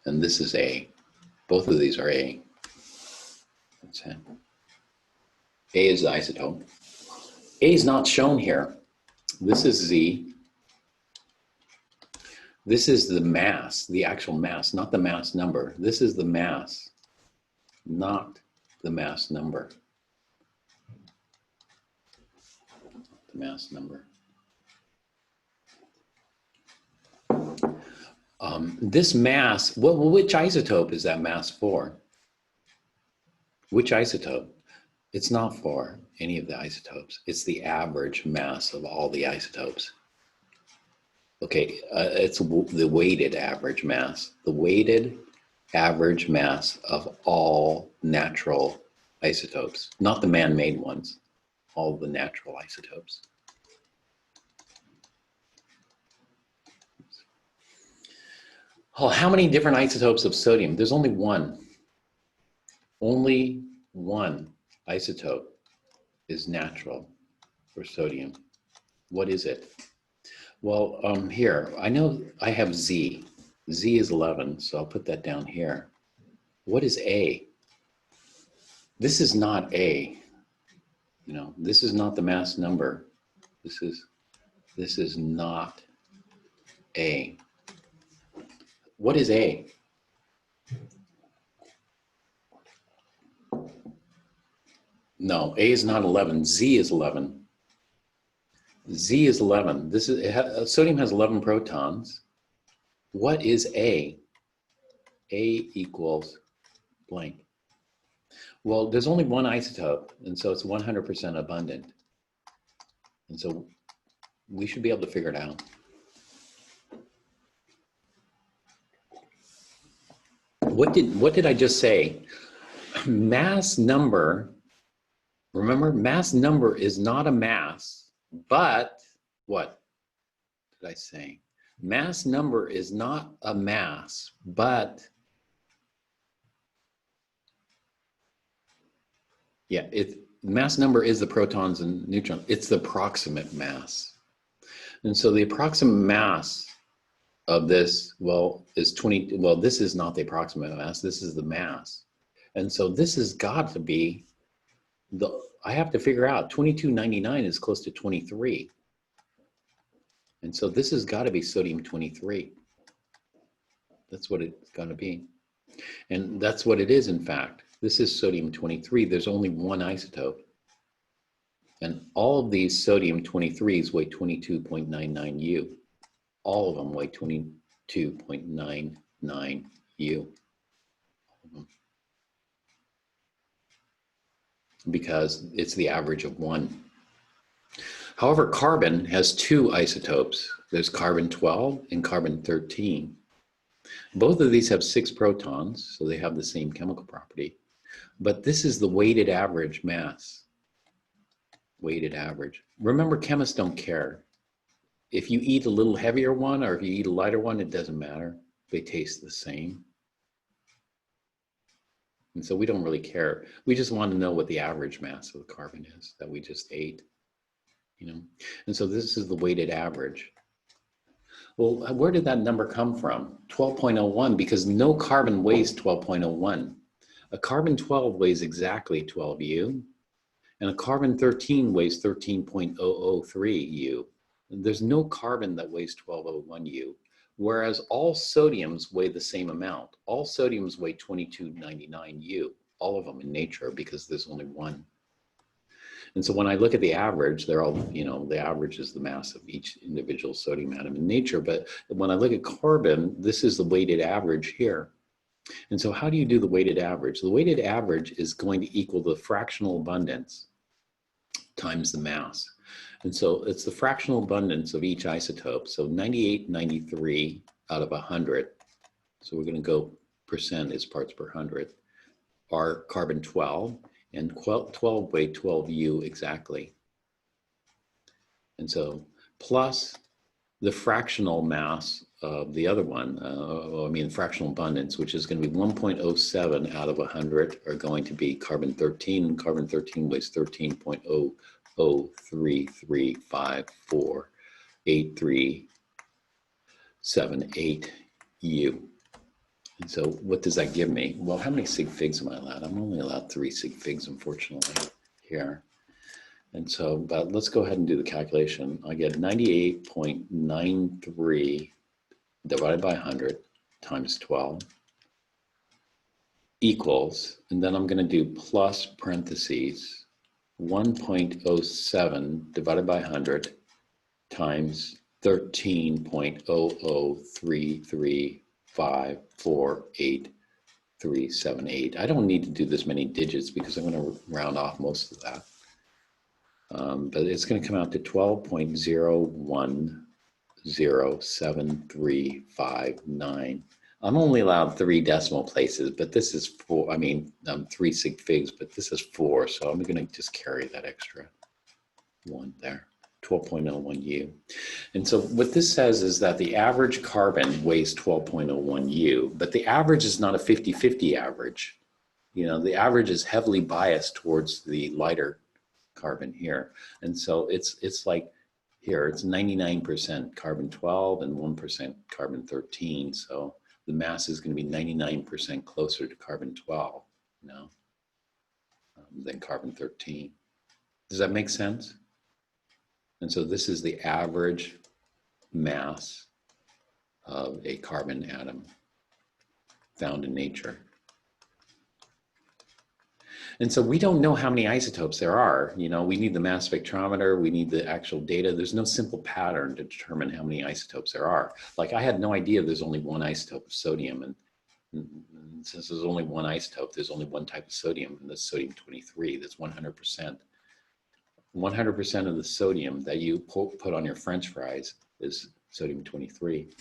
And this is A. Both of these are A. That's it. A is the isotope. A is not shown here. This is Z. This is the mass, the actual mass, not the mass number. This is the mass, not the mass number. The mass number. This mass, which isotope is that mass for? Which isotope? It's not for any of the isotopes. It's the average mass of all the isotopes. Okay, it's the weighted average mass. The weighted average mass of all natural isotopes, not the man-made ones, all the natural isotopes. Oh, how many different isotopes of sodium? There's only one. Only one isotope is natural for sodium. What is it? Well, here, I know I have Z. Z is 11, so I'll put that down here. What is A? This is not A. You know, this is not the mass number. This is not A. What is A? No, A is not 11. Z is 11. Z is 11. Sodium has 11 protons. What is A? A equals blank. Well, there's only one isotope, and so it's 100% abundant. And so we should be able to figure it out. What did I just say? Mass number, remember, mass number is not a mass, but what did I say? Mass number is not a mass, but yeah, mass number is the protons and neutrons. It's the approximate mass. And so the approximate mass of this, well, is 20, well, this is not the approximate mass, this is the mass. And so this has got to be, I have to figure out 2299 is close to 23. And so this has got to be sodium-23. That's what it's going to be. And that's what it is, in fact. This is sodium-23. There's only one isotope. And all of these sodium-23s weigh 22.99 U. All of them weigh 22.99 U. Because it's the average of one. However, carbon has two isotopes. There's carbon-12 and carbon-13. Both of these have 6 protons, so they have the same chemical property. But this is the weighted average mass. Weighted average. Remember, chemists don't care. If you eat a little heavier one or if you eat a lighter one, it doesn't matter. They taste the same. And so we don't really care. We just want to know what the average mass of the carbon is that we just ate. You know, and so this is the weighted average. Well, where did that number come from? 12.01, because no carbon weighs 12.01. A carbon-12 weighs exactly 12 U, and a carbon-13 weighs 13.003 U. And there's no carbon that weighs 12.01 U, whereas all sodiums weigh the same amount. All sodiums weigh 22.99 U, all of them in nature, because there's only one. And so when I look at the average, they're all, you know, the average is the mass of each individual sodium atom in nature. But when I look at carbon, this is the weighted average here. And so how do you do the weighted average? The weighted average is going to equal the fractional abundance times the mass. And so it's the fractional abundance of each isotope. So 98.93 out of 100. So we're going to go percent is parts per 100 are carbon-12. And 12 weigh 12 U exactly. And so plus the fractional mass of the other one, I mean fractional abundance, which is going to be 1.07 out of 100 are going to be carbon-13, and carbon-13 weighs 13.003354837.8 U. And so what does that give me? Well, how many sig figs am I allowed? I'm only allowed 3 sig figs, unfortunately, here. And so, but let's go ahead and do the calculation. I get 98.93 divided by 100 times 12 equals, and then I'm going to do plus parentheses, 1.07 divided by 100 times 13.003354837.8. I don't need to do this many digits because I'm going to round off most of that. But it's going to come out to 12.0107359. I'm only allowed 3 decimal places, but this is 4. I mean, 3 sig figs, but this is 4. So I'm going to just carry that extra 1 there. 12.01 U. And so what this says is that the average carbon weighs 12.01 U, but the average is not a 50-50 average. You know, the average is heavily biased towards the lighter carbon here. And so it's like here, it's 99% carbon-12 and 1% carbon-13. So the mass is going to be 99% closer to carbon-12, you know, than carbon-13. Does that make sense? And so this is the average mass of a carbon atom found in nature. And so we don't know how many isotopes there are. You know, we need the mass spectrometer, we need the actual data. There's no simple pattern to determine how many isotopes there are. Like I had no idea there's only 1 isotope of sodium. And since there's only 1 isotope, there's only 1 type of sodium, and that's sodium-23. That's 100%. 100% of the sodium that you put on your French fries is sodium-23.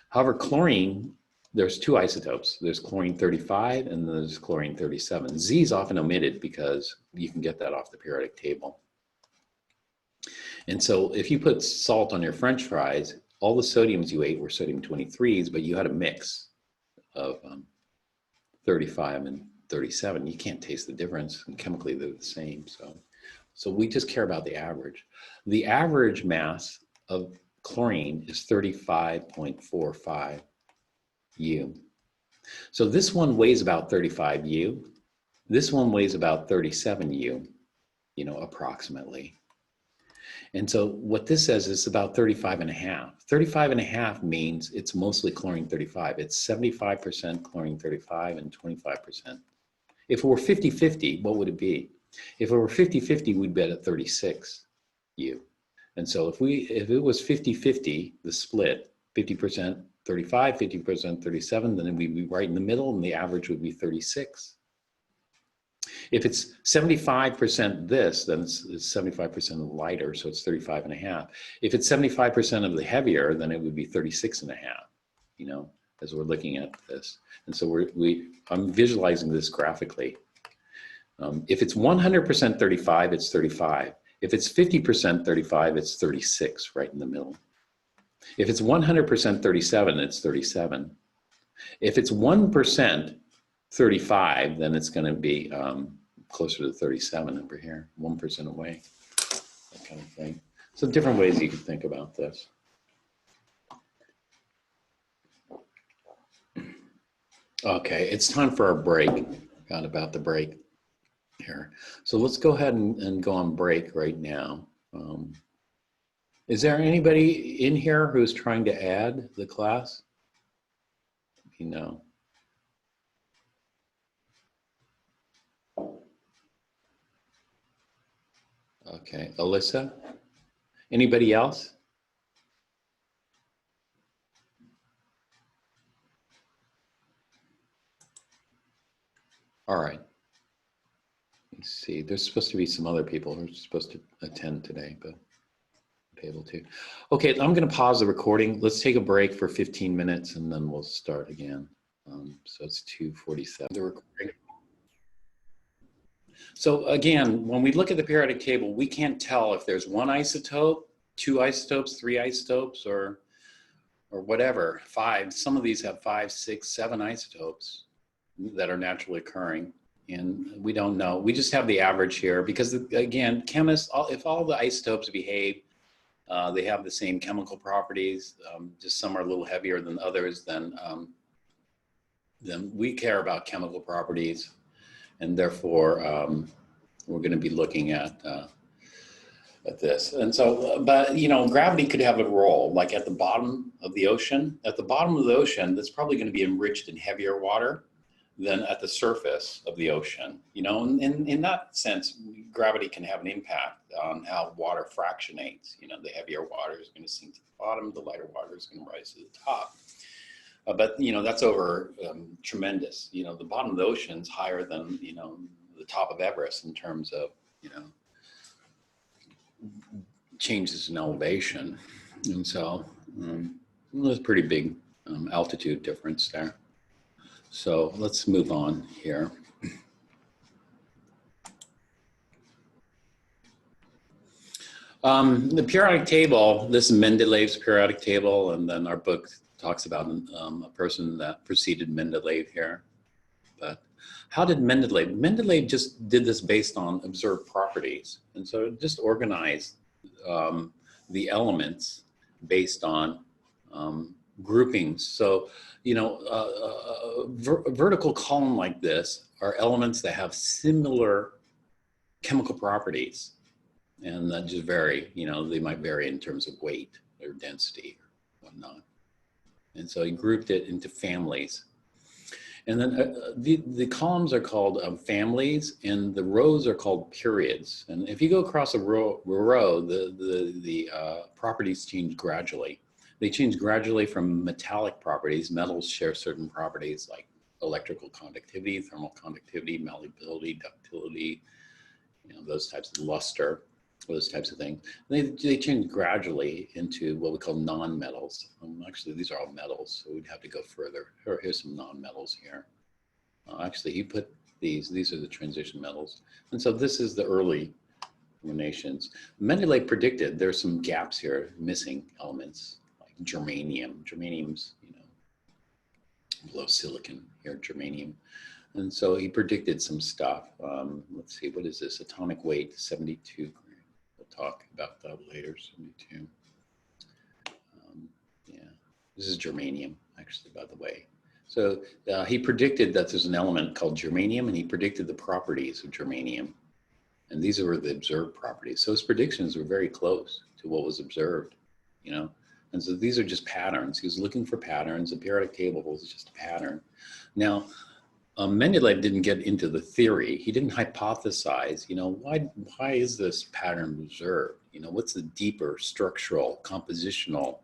However, chlorine, there's 2 isotopes. There's chlorine-35 and there's chlorine-37. Z is often omitted because you can get that off the periodic table. And so if you put salt on your French fries, all the sodiums you ate were sodium 23s, but you had a mix of 35 and 37. You can't taste the difference, and chemically they're the same. So we just care about the average. The average mass of chlorine is 35.45 U. So this one weighs about 35 U. This one weighs about 37 U, you know, approximately. And so what this says is about 35 and a half. 35 and a half means it's mostly chlorine 35. It's 75% chlorine 35 and 25%. If it were 50-50, what would it be? If it were 50-50, we'd be at 36 U. And so if it was 50-50, the split, 50% 35, 50% 37, then we'd be right in the middle, and the average would be 36. If it's 75% this, then it's 75% lighter, so it's 35 and a half. If it's 75% of the heavier, then it would be 36 and a half, you know, as we're looking at this. And so I'm visualizing this graphically. If it's 100% 35, it's 35. If it's 50% 35, it's 36, right in the middle. If it's 100% 37, it's 37. If it's 1% 35, then it's going to be closer to 37 over here, 1% away, that kind of thing. So different ways you can think about this. Okay, it's time for our break. Forgot about the break here. So let's go ahead and go on break right now. Is there anybody in here who's trying to add the class? You know. Okay, Alyssa? Anybody else? All right. Let's see, there's supposed to be some other people who are supposed to attend today, but be able to. Okay, I'm gonna pause the recording. Let's take a break for 15 minutes and then we'll start again. So it's 2:47, the recording. So again, when we look at the periodic table, we can't tell if there's one isotope, two isotopes, three isotopes, or whatever, five. Some of these have 5, 6, 7 isotopes that are naturally occurring, and we don't know. We just have the average here because, again, chemists, if all the isotopes behave, they have the same chemical properties, just some are a little heavier than others, then we care about chemical properties. And therefore, we're going to be looking at this. And so, but you know, gravity could have a role, like at the bottom of the ocean. At the bottom of the ocean, that's probably going to be enriched in heavier water than at the surface of the ocean. You know, and in that sense, gravity can have an impact on how water fractionates. You know, the heavier water is going to sink to the bottom, the lighter water is going to rise to the top. But, you know, that's over tremendous. You know, the bottom of the ocean is higher than, you know, the top of Everest in terms of, you know, changes in elevation. And so there's a pretty big altitude difference there. So let's move on here. The periodic table, this is Mendeleev's periodic table, and then our book talks about a person that preceded Mendeleev here. But how did Mendeleev? Mendeleev just did this based on observed properties. And so it just organized the elements based on groupings. So, you know, a vertical column like this are elements that have similar chemical properties. And that just vary, you know, they might vary in terms of weight or density or whatnot. And so he grouped it into families. And then the columns are called families, and the rows are called periods. And if you go across a row, the properties change gradually. They change gradually from metallic properties. Metals share certain properties like electrical conductivity, thermal conductivity, malleability, ductility, you know, those types of luster, those types of things. They change gradually into what we call non-metals. Actually, these are all metals, so we'd have to go further. Here's some non-metals here. Actually, he put these are the transition metals. And so this is the early formations. Mendeleev predicted there's some gaps here, missing elements, like germanium. Germanium's, you know, below silicon here, germanium. And so he predicted some stuff. Let's see, what is this? Atomic weight, 72. We'll talk about that later, 72. Yeah, this is germanium, actually, by the way. So he predicted that there's an element called germanium, and he predicted the properties of germanium. And these were the observed properties. So his predictions were very close to what was observed, you know. And so these are just patterns. He was looking for patterns. The periodic table was just a pattern. Now, Mendeleev didn't get into the theory. He didn't hypothesize, you know, why is this pattern observed? You know, what's the deeper structural, compositional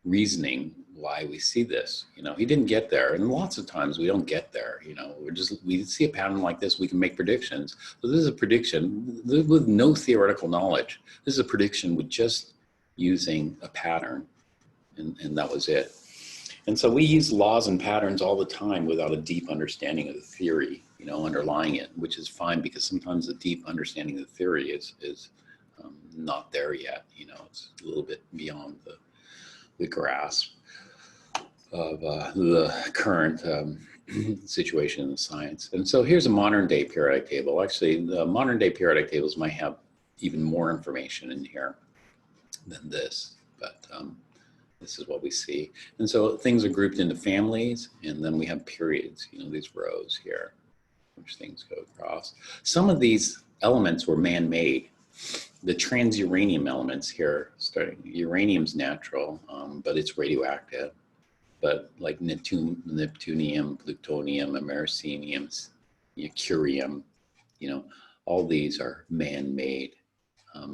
reasoning why we see this? You know, he didn't get there. And lots of times we don't get there, you know, we see a pattern like this, we can make predictions. So this is a prediction with no theoretical knowledge. This is a prediction with just using a pattern, and that was it. And so we use laws and patterns all the time without a deep understanding of the theory, you know, underlying it, which is fine because sometimes the deep understanding of the theory is not there yet. You know, it's a little bit beyond the grasp of the current situation in the science. And so here's a modern day periodic table. Actually, the modern day periodic tables might have even more information in here than this, but this is what we see. And so things are grouped into families, and then we have periods, you know, these rows here, which things go across. Some of these elements were man-made. The transuranium elements here, uranium's natural, but it's radioactive. But like neptunium, plutonium, americium, curium, you know, all these are man-made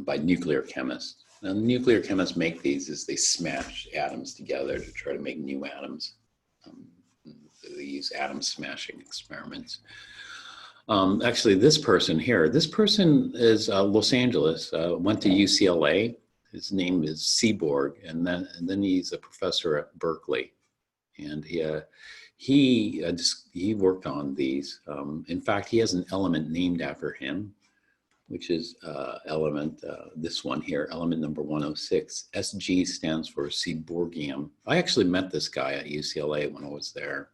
by nuclear chemists. Now, the nuclear chemists make these as they smash atoms together to try to make new atoms. They use atom smashing experiments. Actually, this person here, this person is Los Angeles, went to UCLA. His name is Seaborg, and then he's a professor at Berkeley. And he worked on these. In fact, he has an element named after him, which is element, this one here, element number 106. SG stands for Seaborgium. I actually met this guy at UCLA when I was there.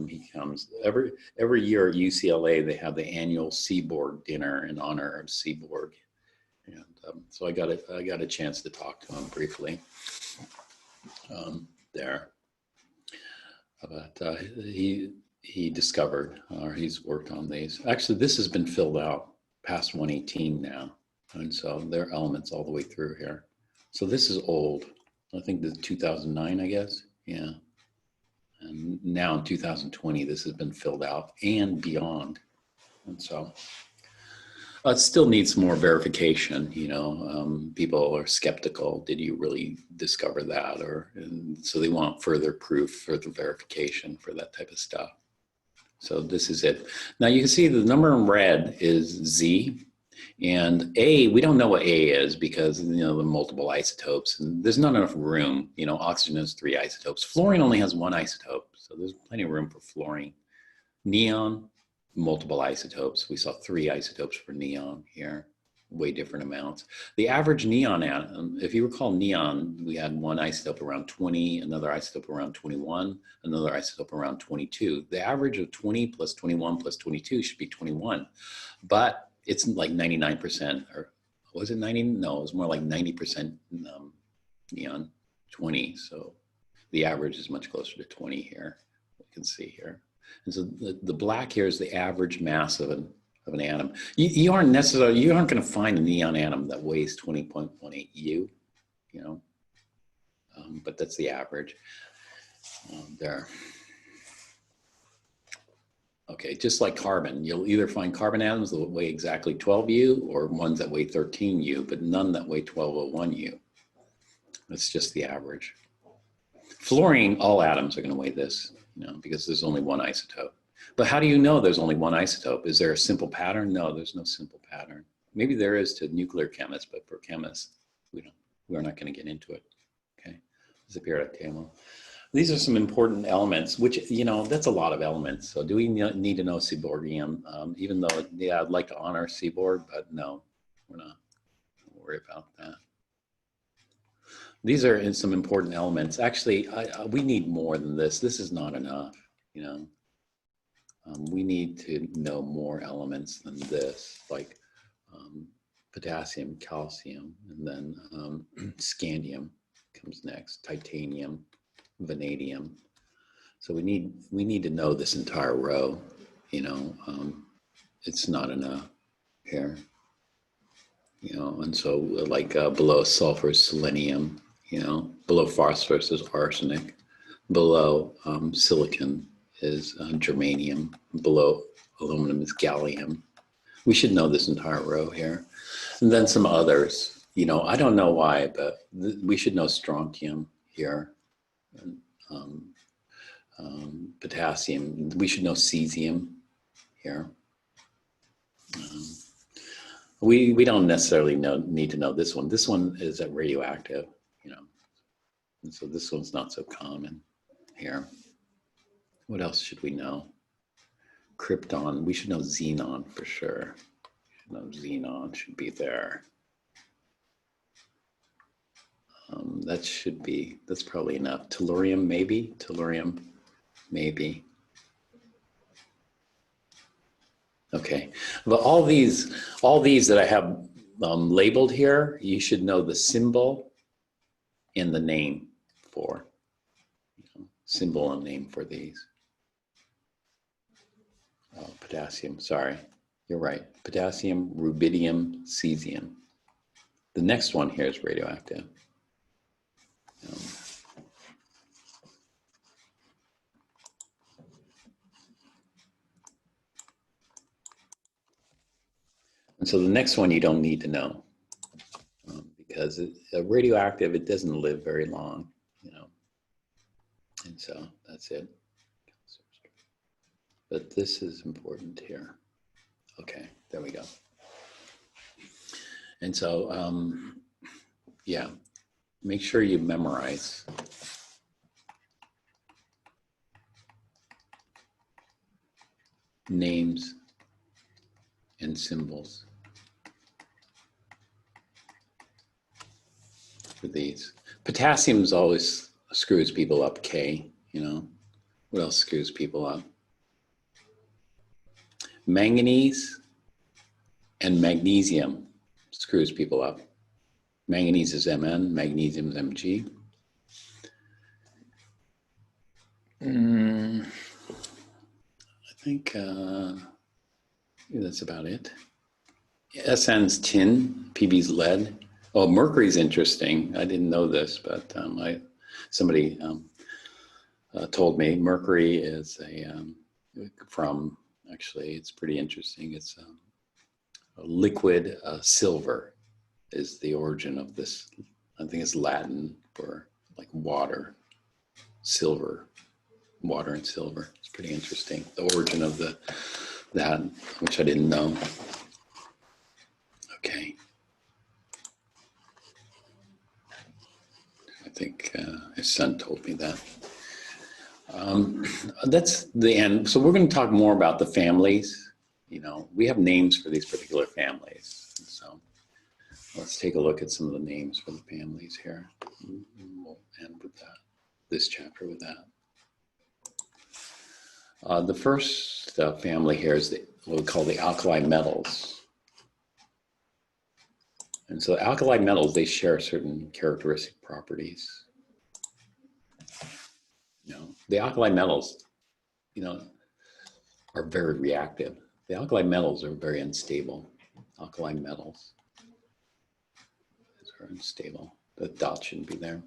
He comes every year at UCLA, they have the annual Seaborg dinner in honor of Seaborg. And so I got a chance to talk to him briefly there. But he discovered, or he's worked on these. Actually, this has been filled out past 118 now. And so there are elements all the way through here. So this is old. I think this is 2009, I guess. Yeah. And now in 2020, this has been filled out and beyond. And so it still needs more verification. You know, people are skeptical. Did you really discover that? And so they want further proof, further verification for that type of stuff. So this is it. Now you can see the number in red is Z, and A, we don't know what A is because, you know, the multiple isotopes, and there's not enough room. You know, oxygen has 3 isotopes. Fluorine only has 1 isotope, so there's plenty of room for fluorine. Neon, multiple isotopes. We saw 3 isotopes for neon here, way different amounts. The average neon atom, if you recall neon, we had 1 isotope around 20, another isotope around 21, another isotope around 22. The average of 20 plus 21 plus 22 should be 21, but it's like 99%, or was it 90? No, it was more like 90% neon, 20. So the average is much closer to 20 here, you can see here. And so the black here is the average mass of an atom. You aren't going to find a neon atom that weighs 20.18 U, you know, but that's the average there. Okay, just like carbon, you'll either find carbon atoms that weigh exactly 12 U or ones that weigh 13 U, but none that weigh 1201 U. That's just the average. Fluorine, all atoms are going to weigh this, you know, because there's only 1 isotope. But how do you know there's only 1 isotope? Is there a simple pattern? No, there's no simple pattern. Maybe there is to nuclear chemists, but for chemists, we're not going to get into it. Okay, it's a periodic table. These are some important elements, which, you know, that's a lot of elements. So do we need to know Seaborgium? Even though, yeah, I'd like to honor Seaborg, but no, we're not. Don't worry about that. These are in some important elements. Actually, we need more than this. This is not enough, you know. We need to know more elements than this, like potassium, calcium, and then scandium comes next, titanium, vanadium. So we need to know this entire row, you know. It's not enough here, you know. And so like below sulfur is selenium, you know. Below phosphorus is arsenic. Below silicon is germanium. Below aluminum is gallium. We should know this entire row here. And then some others, you know, I don't know why, but we should know strontium here. And, potassium, we should know cesium here. We don't necessarily need to know this one. This one is radioactive, you know, and so this one's not so common here. What else should we know? Krypton, we should know xenon for sure. Xenon should be there. That's probably enough. Tellurium, maybe. Tellurium, maybe. Okay, but all these that I have labeled here, you should know the symbol and the name for. Symbol and name for these. Oh, potassium, sorry. You're right. Potassium, rubidium, cesium. The next one here is radioactive. And so the next one you don't need to know because radioactive, it doesn't live very long, you know. And so that's it. But this is important here. Okay, there we go. And so, yeah, make sure you memorize. Names and symbols for these. Potassium's always screws people up, K, you know. What else screws people up? Manganese and magnesium screws people up. Manganese is Mn, magnesium is Mg. I think that's about it. SN's tin, PB's lead. Oh, mercury's interesting. I didn't know this, but somebody told me mercury is actually, it's pretty interesting. It's a liquid silver is the origin of this. I think it's Latin for like water, silver, water and silver. It's pretty interesting. The origin of that, which I didn't know. Okay. I think his son told me that. That's the end. So we're going to talk more about the families. You know, we have names for these particular families. So let's take a look at some of the names for the families here. And we'll end with that, this chapter with that. The first family here is what we call the alkali metals. And so alkali metals, they share certain characteristic properties. You know, the alkali metals, you know, are very reactive. The alkali metals are very unstable. Alkali metals are unstable. The dot shouldn't be there.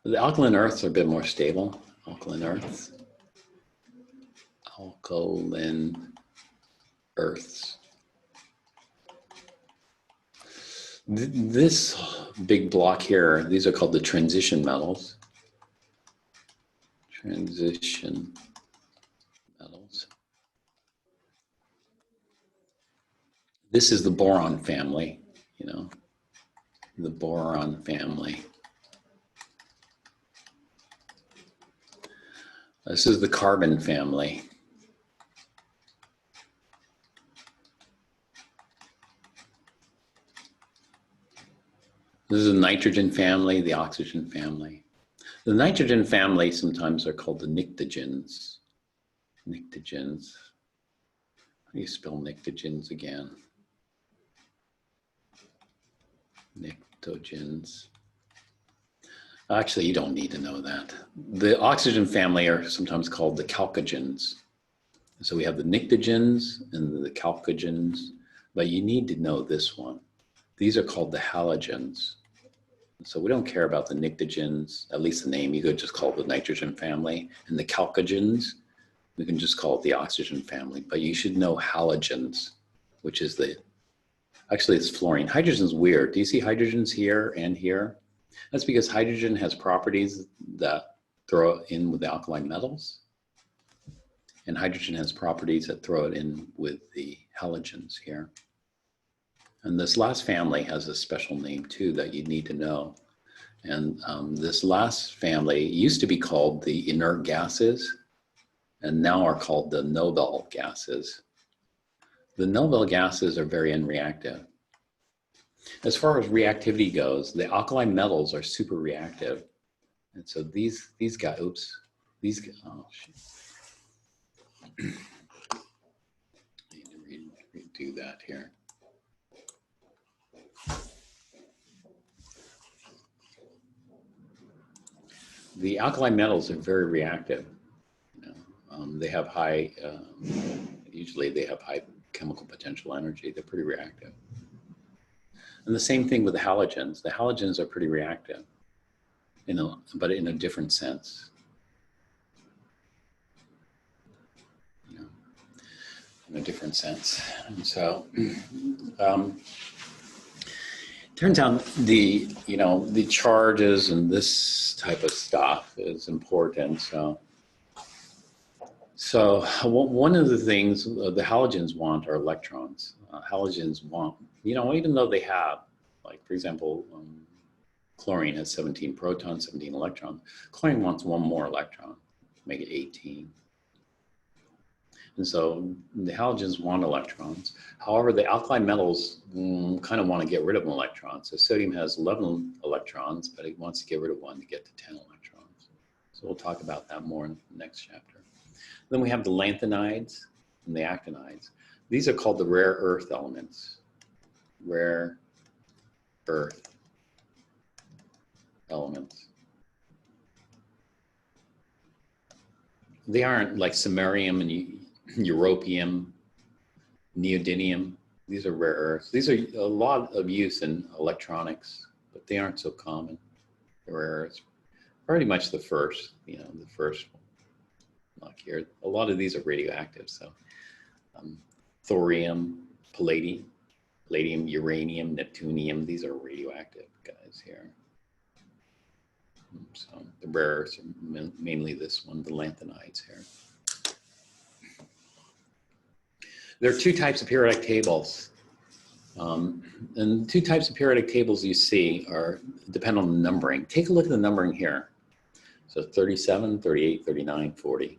The alkaline earths are a bit more stable. Alkaline earths. Alkaline earths. This big block here, these are called the transition metals. Transition metals. This is the boron family, you know, the boron family. This is the carbon family. This is the nitrogen family, the oxygen family. The nitrogen family sometimes are called the pnictogens. Pnictogens. How do you spell pnictogens again? Pnictogens. Actually, you don't need to know that. The oxygen family are sometimes called the chalcogens. So we have the pnictogens and the chalcogens, but you need to know this one. These are called the halogens. So we don't care about the pnictogens, at least the name. You could just call it the nitrogen family. And the chalcogens, we can just call it the oxygen family. But you should know halogens, which is the, actually it's fluorine. Hydrogen's weird. Do you see hydrogens here and here? That's because hydrogen has properties that throw it in with the alkali metals. And hydrogen has properties that throw it in with the halogens here. And this last family has a special name too that you need to know. And this last family used to be called the inert gases and now are called the noble gases. The noble gases are very unreactive. As far as reactivity goes, the alkali metals are super reactive. And so these guys, oops, these guys, oh shit. I need to redo that here. The alkali metals are very reactive. You know, they have high, usually they have high chemical potential energy. They're pretty reactive. And the same thing with the halogens. The halogens are pretty reactive, you know, but in a different sense. You know, in a different sense. And so, turns out the, you know, the charges and this type of stuff is important. So one of the things the halogens want are electrons. Halogens want, you know, even though they have, like for example, chlorine has 17 protons, 17 electrons. Chlorine wants one more electron, make it 18. And so the halogens want electrons. However, the alkali metals kind of want to get rid of an electron. So sodium has 11 electrons, but it wants to get rid of one to get to 10 electrons. So we'll talk about that more in the next chapter. Then we have the lanthanides and the actinides. These are called the rare earth elements. Rare earth elements. They aren't like samarium and europium, neodymium. These are rare earths. These are a lot of use in electronics, but they aren't so common. The rare earths, pretty much the first, you know, the first one. Like here, a lot of these are radioactive. So thorium, palladium, uranium, neptunium, these are radioactive guys here. So the rare earths are mainly this one, the lanthanides here. There are two types of periodic tables. And two types of periodic tables you see are depend on the numbering. Take a look at the numbering here. So 37, 38, 39, 40.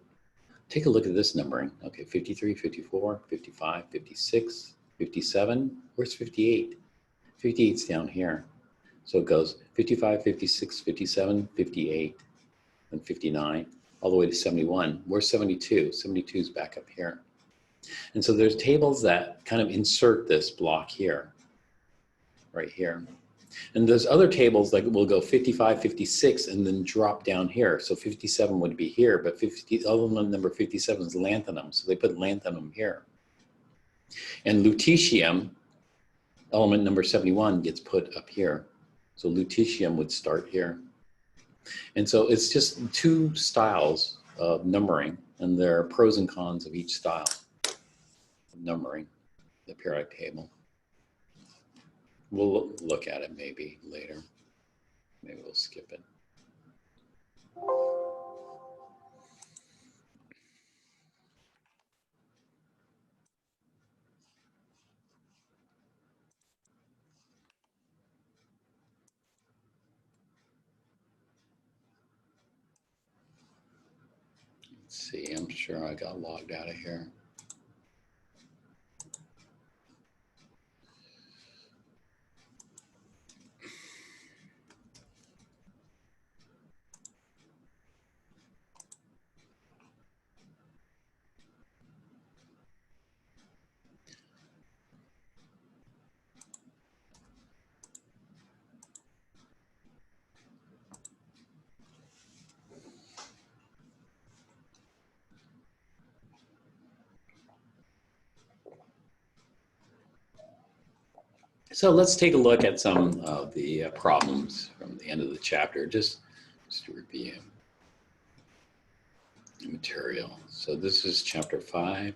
Take a look at this numbering. Okay, 53, 54, 55, 56, 57. Where's 58? 58's down here. So it goes 55, 56, 57, 58, and 59, all the way to 71. Where's 72? 72 is back up here. And so there's tables that kind of insert this block here, right here. And there's other tables that will go 55, 56, and then drop down here. So 57 would be here, but element number 57 is lanthanum. So they put lanthanum here. And lutetium, element number 71, gets put up here. So lutetium would start here. And so it's just two styles of numbering, and there are pros and cons of each style of numbering the periodic table. We'll look at it maybe later. Maybe we'll skip it. Let's see, I'm sure I got logged out of here. So let's take a look at some of the problems from the end of the chapter, just to review the material. So this is chapter 5.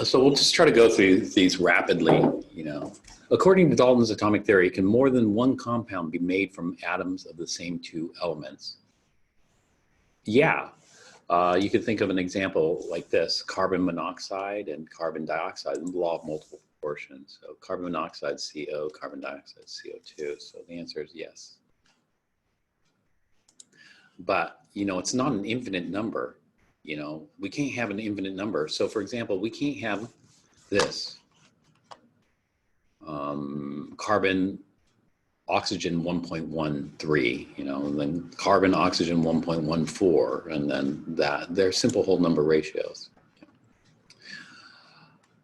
So we'll just try to go through these rapidly, you know. According to Dalton's atomic theory, can more than one compound be made from atoms of the same two elements? Yeah. You could think of an example like this: carbon monoxide and carbon dioxide, the law of multiple proportions. So carbon monoxide, CO, carbon dioxide, CO2. So the answer is yes. But, you know, it's not an infinite number. You know, we can't have an infinite number. So for example, we can't have this carbon oxygen 1.13, you know, and then carbon oxygen 1.14, and then that. They're simple whole number ratios.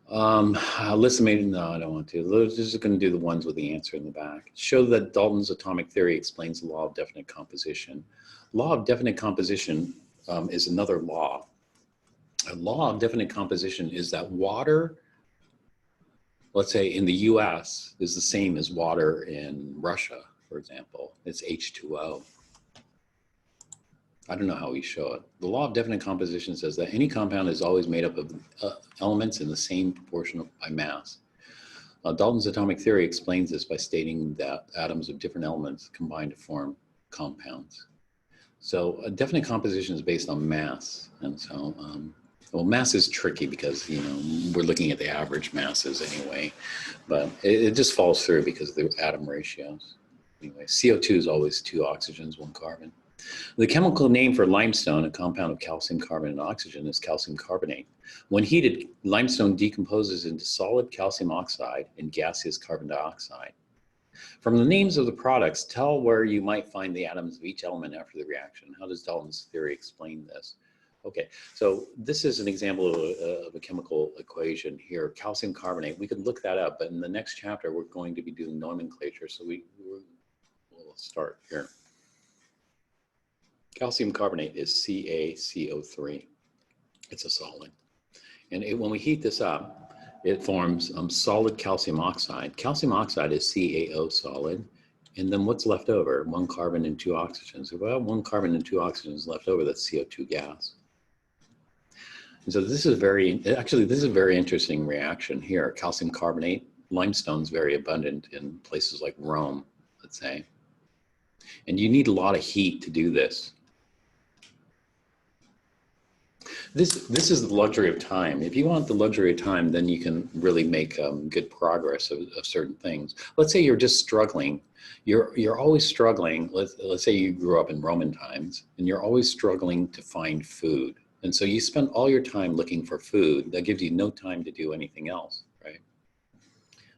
List made, no, I don't want to. We're just going to do the ones with the answer in the back. Show that Dalton's atomic theory explains the law of definite composition. Law of definite composition is another law. A law of definite composition is that water, let's say in the US, is the same as water in Russia, for example. It's H2O. I don't know how we show it. The law of definite composition says that any compound is always made up of elements in the same proportion by mass. Dalton's atomic theory explains this by stating that atoms of different elements combine to form compounds. So a definite composition is based on mass. And so, well, mass is tricky because, you know, we're looking at the average masses anyway, but it just falls through because of the atom ratios. Anyway, CO2 is always 2 oxygens, 1 carbon. The chemical name for limestone, a compound of calcium carbonate and oxygen, is calcium carbonate. When heated, limestone decomposes into solid calcium oxide and gaseous carbon dioxide. From the names of the products, tell where you might find the atoms of each element after the reaction. How does Dalton's theory explain this? Okay, so this is an example of a chemical equation here, calcium carbonate. We could look that up, but in the next chapter, we're going to be doing nomenclature, so we'll start here. Calcium carbonate is CaCO3. It's a solid. And when we heat this up, it forms solid calcium oxide. Calcium oxide is CaO solid. And then what's left over? 1 carbon and 2 oxygens. If I have 1 carbon and 2 oxygens left over, that's CO2 gas. And so this is a very interesting reaction here. Calcium carbonate, limestone is very abundant in places like Rome, let's say. And you need a lot of heat to do this. This is the luxury of time. If you want the luxury of time, then you can really make good progress of certain things. Let's say you're just struggling. You're always struggling. Let's say you grew up in Roman times, and you're always struggling to find food. And so you spend all your time looking for food. That gives you no time to do anything else, right?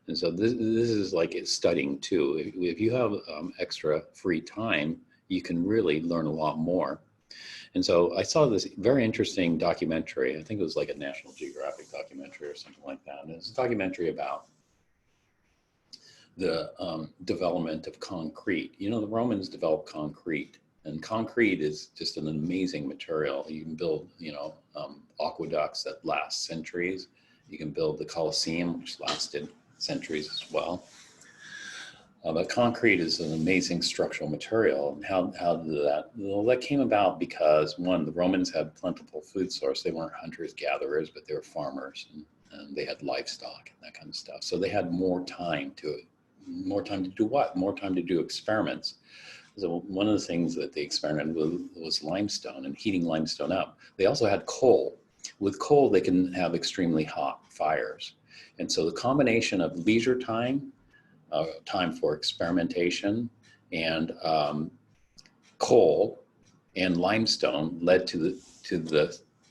And so this is like studying too. If you have extra free time, you can really learn a lot more. And so I saw this very interesting documentary. I think it was like a National Geographic documentary or something like that. And it's a documentary about the development of concrete. You know, the Romans developed concrete, and concrete is just an amazing material. You can build, you know, aqueducts that last centuries. You can build the Colosseum, which lasted centuries as well. But concrete is an amazing structural material. And how did that? Well, that came about because, one, the Romans had plentiful food source. They weren't hunters gatherers, but they were farmers, and they had livestock and that kind of stuff. So they had more time to do what? More time to do experiments. So one of the things that they experimented with was limestone and heating limestone up. They also had coal. With coal, they can have extremely hot fires. And so the combination of leisure time, time for experimentation, and coal and limestone led to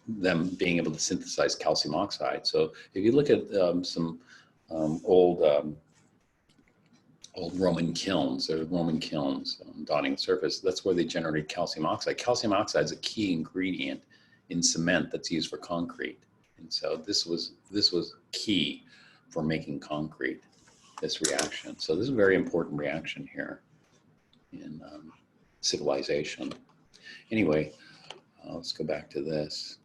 them being able to synthesize calcium oxide. So if you look at some old Roman kilns, or Roman kilns dotting the surface, that's where they generated calcium oxide. Calcium oxide is a key ingredient in cement that's used for concrete. And so this was key for making concrete, this reaction. So this is a very important reaction here. in civilization. Anyway, let's go back to this.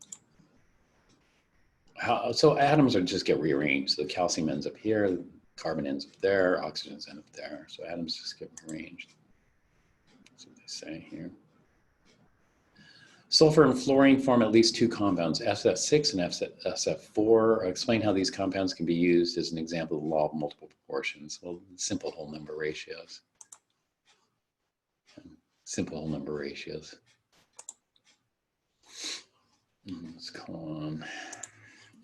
So atoms just get rearranged. The calcium ends up here, carbon ends up there, oxygens end up there. So atoms just get rearranged. That's what they say here. Sulfur and fluorine form at least two compounds, SF6 and SF4. Explain how these compounds can be used as an example of the law of multiple proportions. Well, simple whole number ratios. Simple whole number ratios. Let's go on.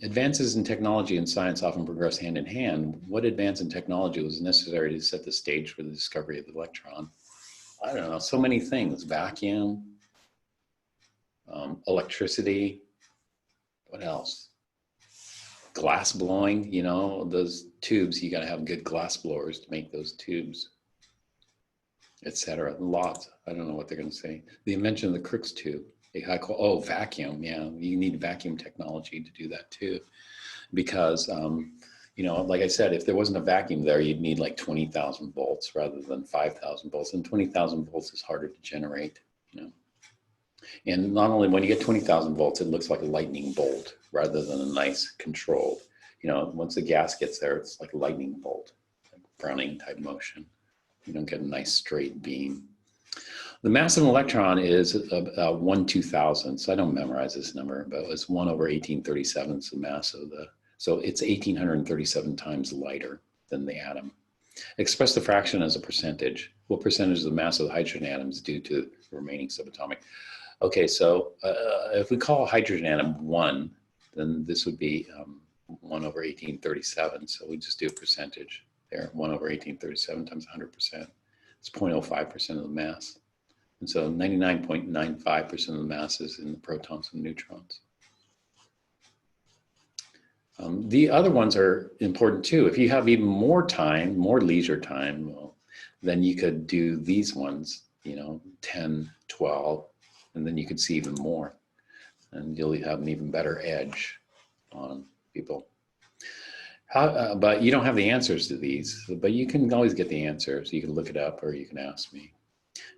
Advances in technology and science often progress hand in hand. What advance in technology was necessary to set the stage for the discovery of the electron? I don't know, so many things. Vacuum, electricity, what else? Glass blowing, you know, those tubes, you got to have good glass blowers to make those tubes, etc. Lots, I don't know what they're going to say. The invention of the Crookes tube. Oh, vacuum, yeah, you need vacuum technology to do that too. Because, you know, like I said, if there wasn't a vacuum there, you'd need like 20,000 volts rather than 5,000 volts. And 20,000 volts is harder to generate, you know. And not only when you get 20,000 volts, it looks like a lightning bolt rather than a nice controlled. You know, once the gas gets there, it's like a lightning bolt, like Browning type motion. You don't get a nice straight beam. The mass of an electron is 1/2000. So I don't memorize this number, but it's 1/1837 is the mass of the, so it's 1837 times lighter than the atom. Express the fraction as a percentage. What percentage of the mass of the hydrogen atom is due to the remaining subatomic? Okay, so if we call a hydrogen atom 1, then this would be 1/1837. So we just do a percentage there, 1/1837 times 100%. It's 0.05% of the mass. And so 99.95% of the mass is in the protons and neutrons. The other ones are important too. If you have even more time, more leisure time, well, then you could do these ones, you know, 10, 12, and then you could see even more. And you'll have an even better edge on people. But you don't have the answers to these, but you can always get the answers. You can look it up or you can ask me.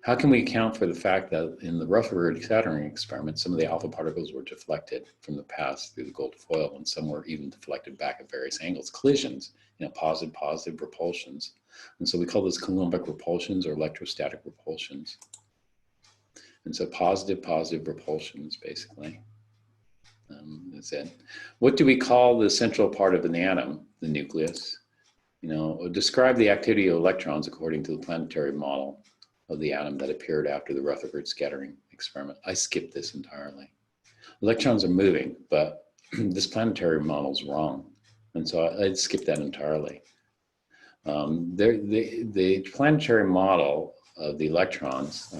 How can we account for the fact that in the Rutherford scattering experiment, some of the alpha particles were deflected from the past through the gold foil, and some were even deflected back at various angles, collisions, you know, positive repulsions. And so we call those Coulombic repulsions or electrostatic repulsions. And so positive repulsions, basically. That's it. What do we call the central part of an atom? The nucleus. You know, describe the activity of electrons according to the planetary model of the atom that appeared after the Rutherford scattering experiment. I skipped this entirely. Electrons are moving, but this planetary model is wrong. And so I'd skip that entirely. The planetary model of the electrons,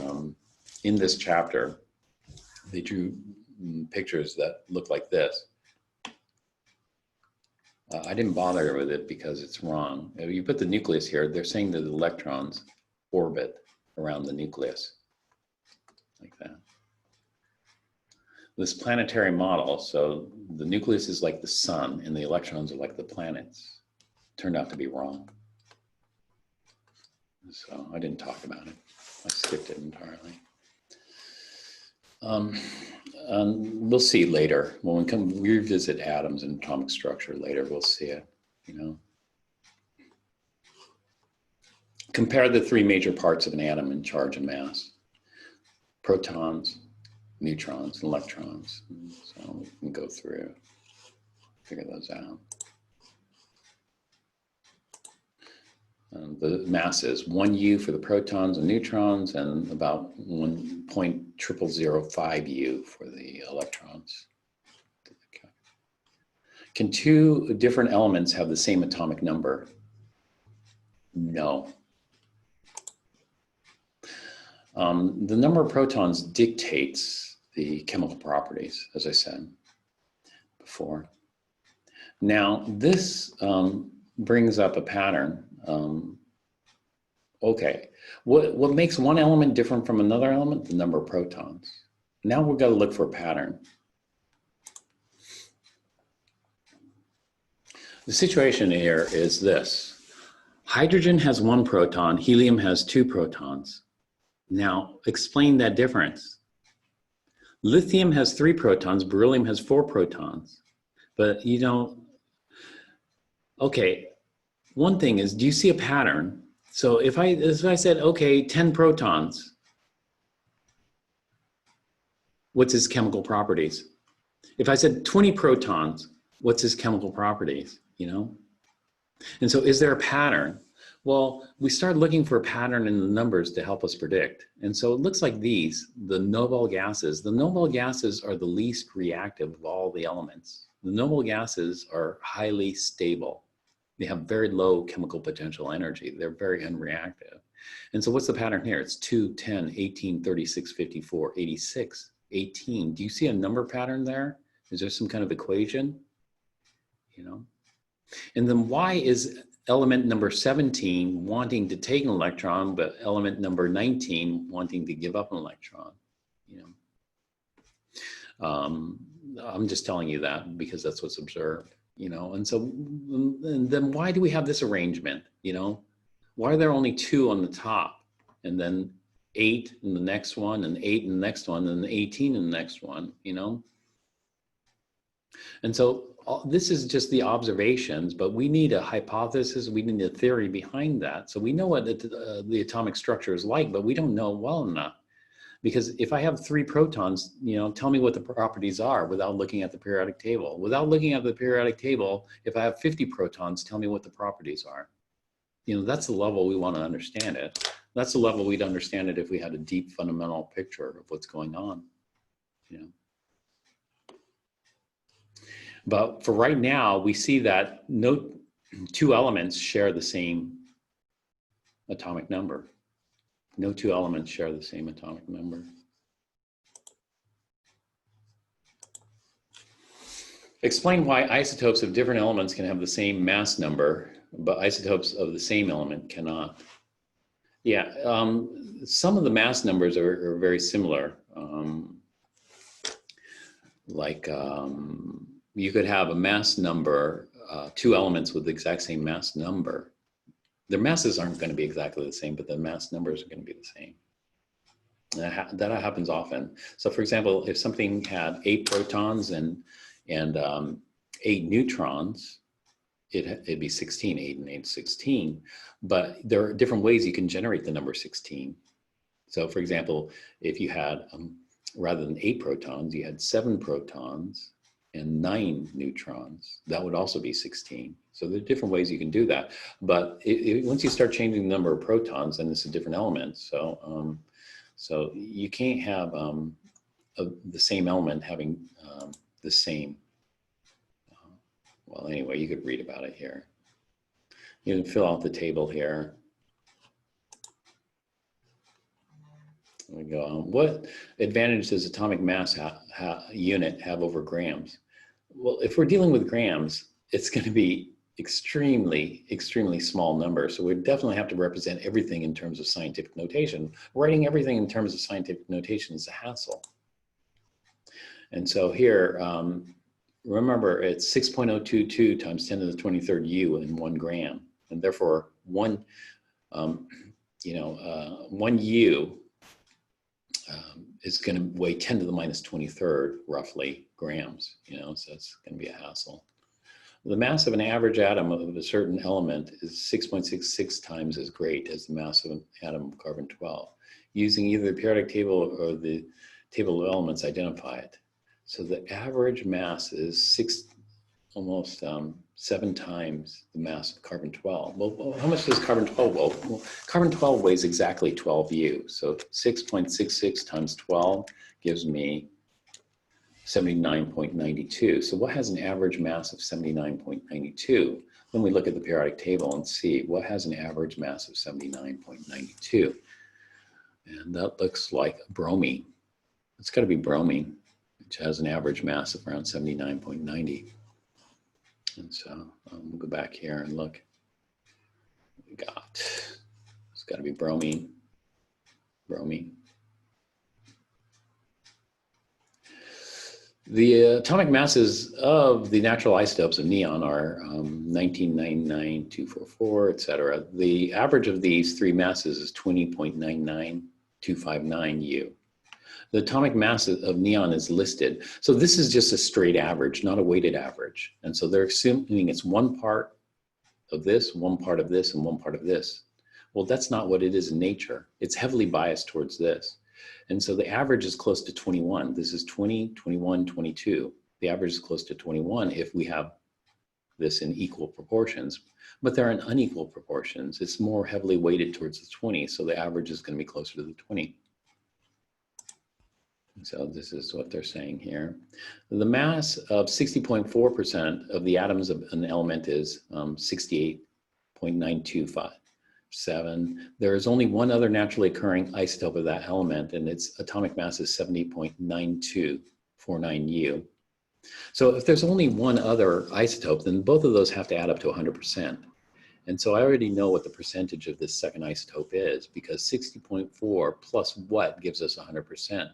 in this chapter, they drew pictures that look like this. I didn't bother with it because it's wrong. If you put the nucleus here, they're saying that the electrons orbit around the nucleus, like that. This planetary model, so the nucleus is like the sun and the electrons are like the planets, turned out to be wrong. So I didn't talk about it. I skipped it entirely. We'll see later. When we come revisit atoms and atomic structure later, we'll see it, you know. Compare the three major parts of an atom in charge and mass. Protons, neutrons, and electrons. So we can go through, figure those out. The mass is 1U for the protons and neutrons and about 1.0005 U for the electrons. Can two different elements have the same atomic number? No. The number of protons dictates the chemical properties, as I said before. Now, this brings up a pattern. Okay, what makes one element different from another element? The number of protons. Now we've got to look for a pattern. The situation here is this. Hydrogen has 1 proton, helium has 2 protons. Now, explain that difference. Lithium has 3 protons, beryllium has 4 protons, but you don't, okay, one thing is, do you see a pattern? So if I said, okay, 10 protons, what's its chemical properties? If I said 20 protons, what's its chemical properties, you know? And so is there a pattern? Well, we start looking for a pattern in the numbers to help us predict. And so it looks like these, the noble gases. The noble gases are the least reactive of all the elements. The noble gases are highly stable. They have very low chemical potential energy. They're very unreactive. And so what's the pattern here? It's 2, 10, 18, 36, 54, 86, 18. Do you see a number pattern there? Is there some kind of equation? You know? And then why is element number 17 wanting to take an electron, but element number 19 wanting to give up an electron? You know, I'm just telling you that because that's what's observed. You know, and so, and then why do we have this arrangement? You know, why are there only 2 on the top, and then 8 in the next one, and 8 in the next one, and 18 in the next one? You know, and so this is just the observations, but we need a hypothesis. We need a theory behind that. So we know what the atomic structure is like, but we don't know well enough. Because if I have 3 protons, you know, tell me what the properties are without looking at the periodic table. Without looking at the periodic table, if I have 50 protons, tell me what the properties are. You know, that's the level we want to understand it. That's the level we'd understand it if we had a deep fundamental picture of what's going on, you know. But for right now, we see that no 2 elements share the same atomic number. No 2 elements share the same atomic number. Explain why isotopes of different elements can have the same mass number, but isotopes of the same element cannot. Yeah, some of the mass numbers are very similar. You could have a mass number, 2 elements with the exact same mass number. Their masses aren't going to be exactly the same, but the mass numbers are going to be the same. That happens often. So for example, if something had 8 protons and 8 neutrons, it'd be 16, 8 and 8, 16. But there are different ways you can generate the number 16. So for example, if you had, rather than 8 protons, you had 7 protons and 9 neutrons, that would also be 16. So there are different ways you can do that. But once you start changing the number of protons, then it's a different element. So, so you can't have the same element having the same, well, anyway, you could read about it here. You can fill out the table here. There we go. What advantage does atomic mass unit have over grams? Well, if we're dealing with grams, it's going to be extremely, extremely small number. So we definitely have to represent everything in terms of scientific notation. Writing everything in terms of scientific notation is a hassle. And so here, remember, it's 6.022 times 10 to the 23rd U in 1 gram. And therefore, one U is going to weigh 10 to the minus 23rd, roughly, grams, you know, so it's going to be a hassle. The mass of an average atom of a certain element is 6.66 times as great as the mass of an atom of carbon-12. Using either the periodic table or the table of elements, identify it. So the average mass is almost 7 times the mass of carbon-12. Well, how much does carbon-12 weigh? Well, carbon-12 weighs exactly 12 U. So 6.66 times 12 gives me 79.92. So what has an average mass of 79.92? Then we look at the periodic table and see what has an average mass of 79.92. And that looks like bromine. It's got to be bromine, which has an average mass of around 79.90. And so we'll go back here and look. We got, it's got to be bromine. Bromine. The atomic masses of the natural isotopes of neon are 1999, 244, etc. The average of these 3 masses is 20.99. 1920x1080. The atomic mass of neon is listed. So this is just a straight average, not a weighted average. And so they're assuming it's one part of this, one part of this, and one part of this. Well, that's not what it is in nature. It's heavily biased towards this. And so the average is close to 21. This is 20, 21, 22. The average is close to 21 if we have this in equal proportions, but they're in unequal proportions. It's more heavily weighted towards the 20, so the average is going to be closer to the 20. So this is what they're saying here. The mass of 60.4% of the atoms of an element is 68.9257. There is only one other naturally occurring isotope of that element, and its atomic mass is 70.9249 U. So if there's only one other isotope, then both of those have to add up to 100%. And so I already know what the percentage of this second isotope is, because 60.4 plus what gives us 100%.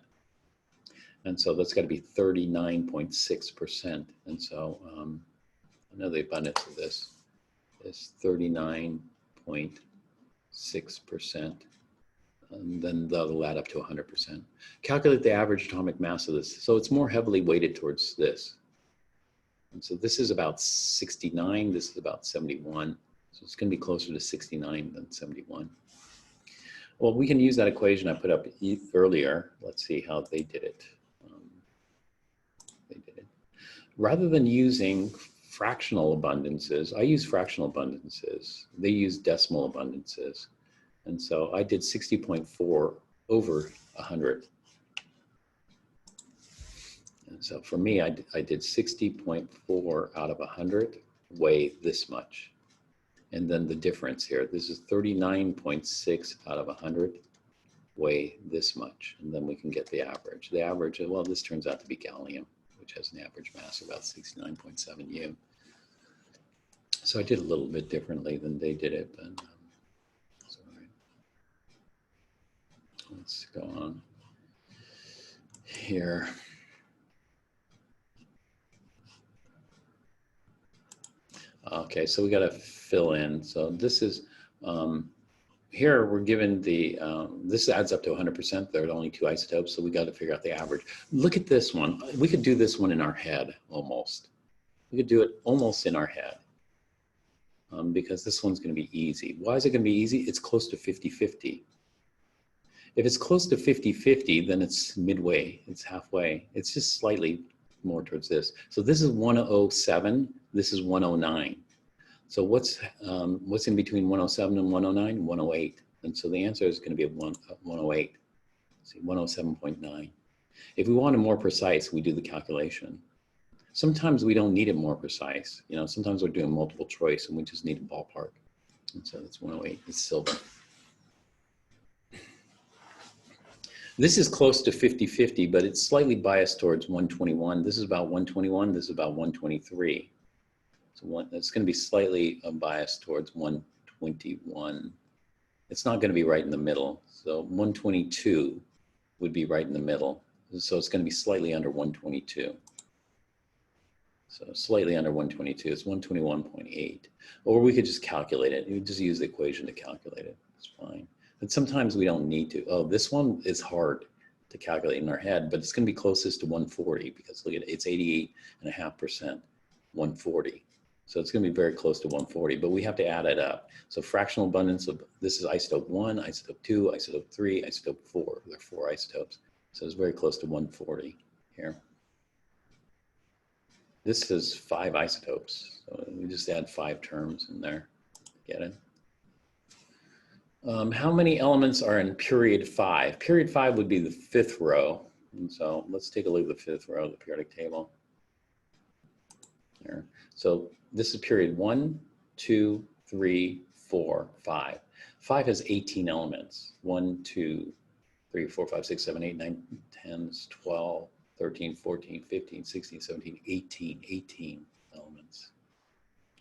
And so that's got to be 39.6%. And so I know the abundance of this is 39.6%. And then that'll add up to 100%. Calculate the average atomic mass of this. So it's more heavily weighted towards this. And so this is about 69, this is about 71. So it's going to be closer to 69 than 71. Well, we can use that equation I put up earlier. Let's see how they did it. Rather than using fractional abundances, I use fractional abundances. They use decimal abundances. And so I did 60.4 over 100. And so for me, I did 60.4 out of 100, weigh this much. And then the difference here, this is 39.6 out of 100, weigh this much. And then we can get the average. The average, well, this turns out to be gallium, which has an average mass of about 69.7 U. So I did a little bit differently than they did it, but sorry. Let's go on here. Okay, so we got to fill in. So this is, here we're given the, this adds up to 100%. There are only two isotopes, so we got to figure out the average. Look at this one. We could do this one in our head, almost. We could do it almost in our head, because this one's going to be easy. Why is it going to be easy? It's close to 50-50. If it's close to 50-50, then it's midway, it's halfway. It's just slightly more towards this. So this is 107, this is 109. So what's in between 107 and 109? 108. And so the answer is going to be 108. See, 107.9. If we want it more precise, we do the calculation. Sometimes we don't need it more precise. You know, sometimes we're doing multiple choice and we just need a ballpark. And so that's 108, it's silver. This is close to 50-50, but it's slightly biased towards 121. This is about 121, this is about 123. So it's going to be slightly biased towards 121. It's not going to be right in the middle. So 122 would be right in the middle. So it's going to be slightly under 122. So slightly under 122, it's 121.8. Or we could just calculate it. You just use the equation to calculate it. It's fine. But sometimes we don't need to. Oh, this one is hard to calculate in our head, but it's going to be closest to 140 because look at it, it's 88.5%, 140. So it's going to be very close to 140, but we have to add it up. So fractional abundance of, this is isotope 1, isotope 2, isotope 3, isotope 4. There are 4 isotopes. So it's very close to 140 here. This is 5 isotopes. So we just add 5 terms in there. Get it? How many elements are in period 5? Period 5 would be the 5th row. And so let's take a look at the 5th row of the periodic table. Here. So this is period 1, 2, 3, 4, 5. 5 has 18 elements. 1, 2, 3, 4, 5, 6, 7, 8, 9, 10, 12, 13, 14, 15, 16, 17, 18 elements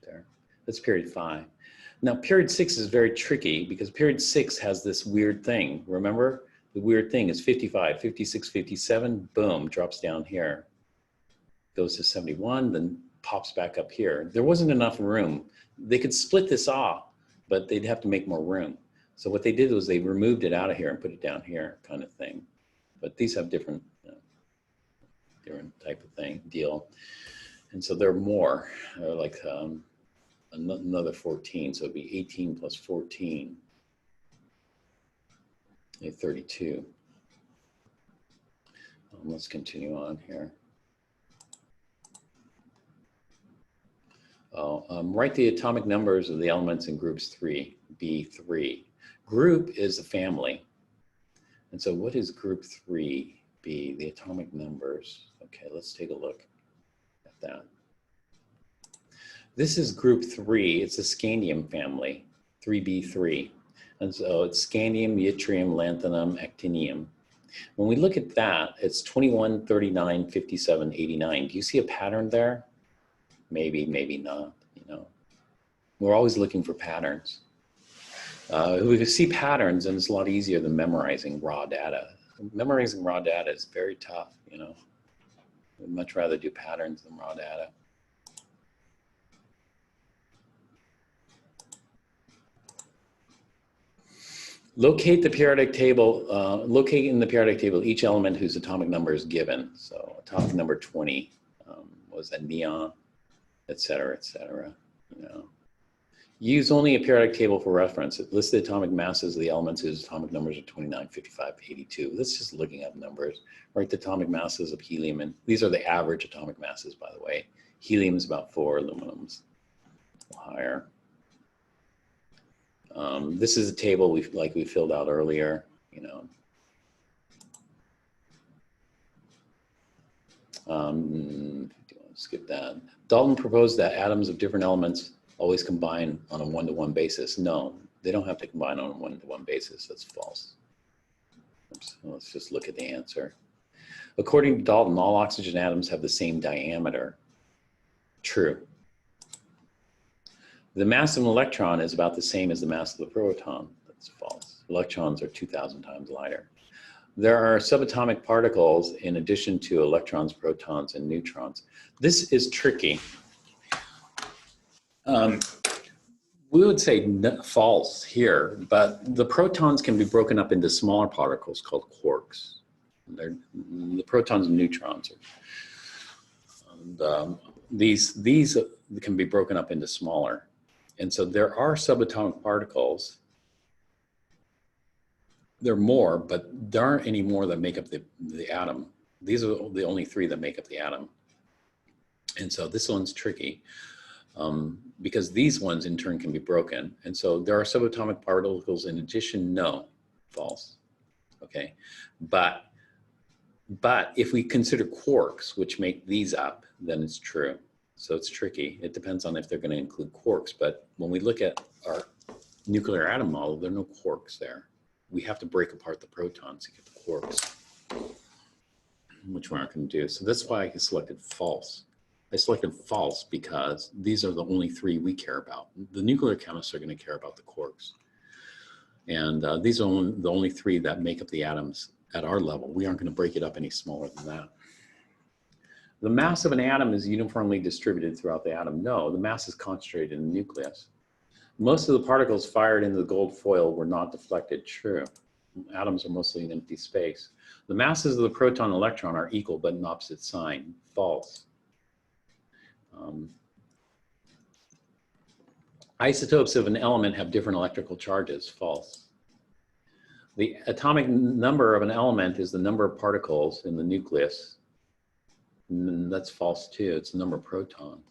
there. That's period 5. Now, period 6 is very tricky because period 6 has this weird thing. Remember, the weird thing is 55, 56, 57, boom, drops down here. Goes to 71, then pops back up here. There wasn't enough room. They could split this off, but they'd have to make more room. So what they did was they removed it out of here and put it down here, kind of thing. But these have different, different type of thing, deal. And so there are more, like another 14. So it'd be 18 plus 14, 32. Let's continue on here. Write the atomic numbers of the elements in groups 3, B3. Group is a family. And so what is group 3B, the atomic numbers? Okay, let's take a look at that. This is group 3. It's a scandium family, 3B3. And so it's scandium, yttrium, lanthanum, actinium. When we look at that, it's 21, 39, 57, 89. Do you see a pattern there? Maybe, maybe not, you know. We're always looking for patterns. We can see patterns, and it's a lot easier than memorizing raw data. Memorizing raw data is very tough, you know. I'd much rather do patterns than raw data. Locate the periodic table, locate in the periodic table each element whose atomic number is given. So atomic number 20 was a neon, et cetera, you know. Use only a periodic table for reference. It lists the atomic masses of the elements whose atomic numbers are 29, 55, 82. That's just looking up numbers. Write the atomic masses of helium, and these are the average atomic masses, by the way. Helium is about 4, aluminum's higher. This is a table we filled out earlier, you know. Skip that. Dalton proposed that atoms of different elements always combine on a one-to-one basis. No, they don't have to combine on a one-to-one basis. That's false. Oops. Let's just look at the answer. According to Dalton, all oxygen atoms have the same diameter. True. The mass of an electron is about the same as the mass of the proton. That's false. Electrons are 2,000 times lighter. There are subatomic particles in addition to electrons, protons, and neutrons. This is tricky. We would say false here, but the protons can be broken up into smaller particles called quarks. The protons and neutrons are, these can be broken up into smaller. And so there are subatomic particles. There are more, but there aren't any more that make up the atom. These are the only 3 that make up the atom. And so this one's tricky because these ones in turn can be broken. And so there are subatomic particles in addition, no, false, okay? But if we consider quarks, which make these up, then it's true. So it's tricky. It depends on if they're going to include quarks. But when we look at our nuclear atom model, there are no quarks there. We have to break apart the protons to get the quarks, which we aren't going to do. So that's why I selected false. I selected false because these are the only 3 we care about. The nuclear chemists are going to care about the quarks. And these are the only 3 that make up the atoms at our level. We aren't going to break it up any smaller than that. The mass of an atom is uniformly distributed throughout the atom. No, the mass is concentrated in the nucleus. Most of the particles fired into the gold foil were not deflected. True. Atoms are mostly in empty space. The masses of the proton and electron are equal but in opposite sign. False. Isotopes of an element have different electrical charges. False. The atomic number of an element is the number of particles in the nucleus. And that's false too. It's the number of protons.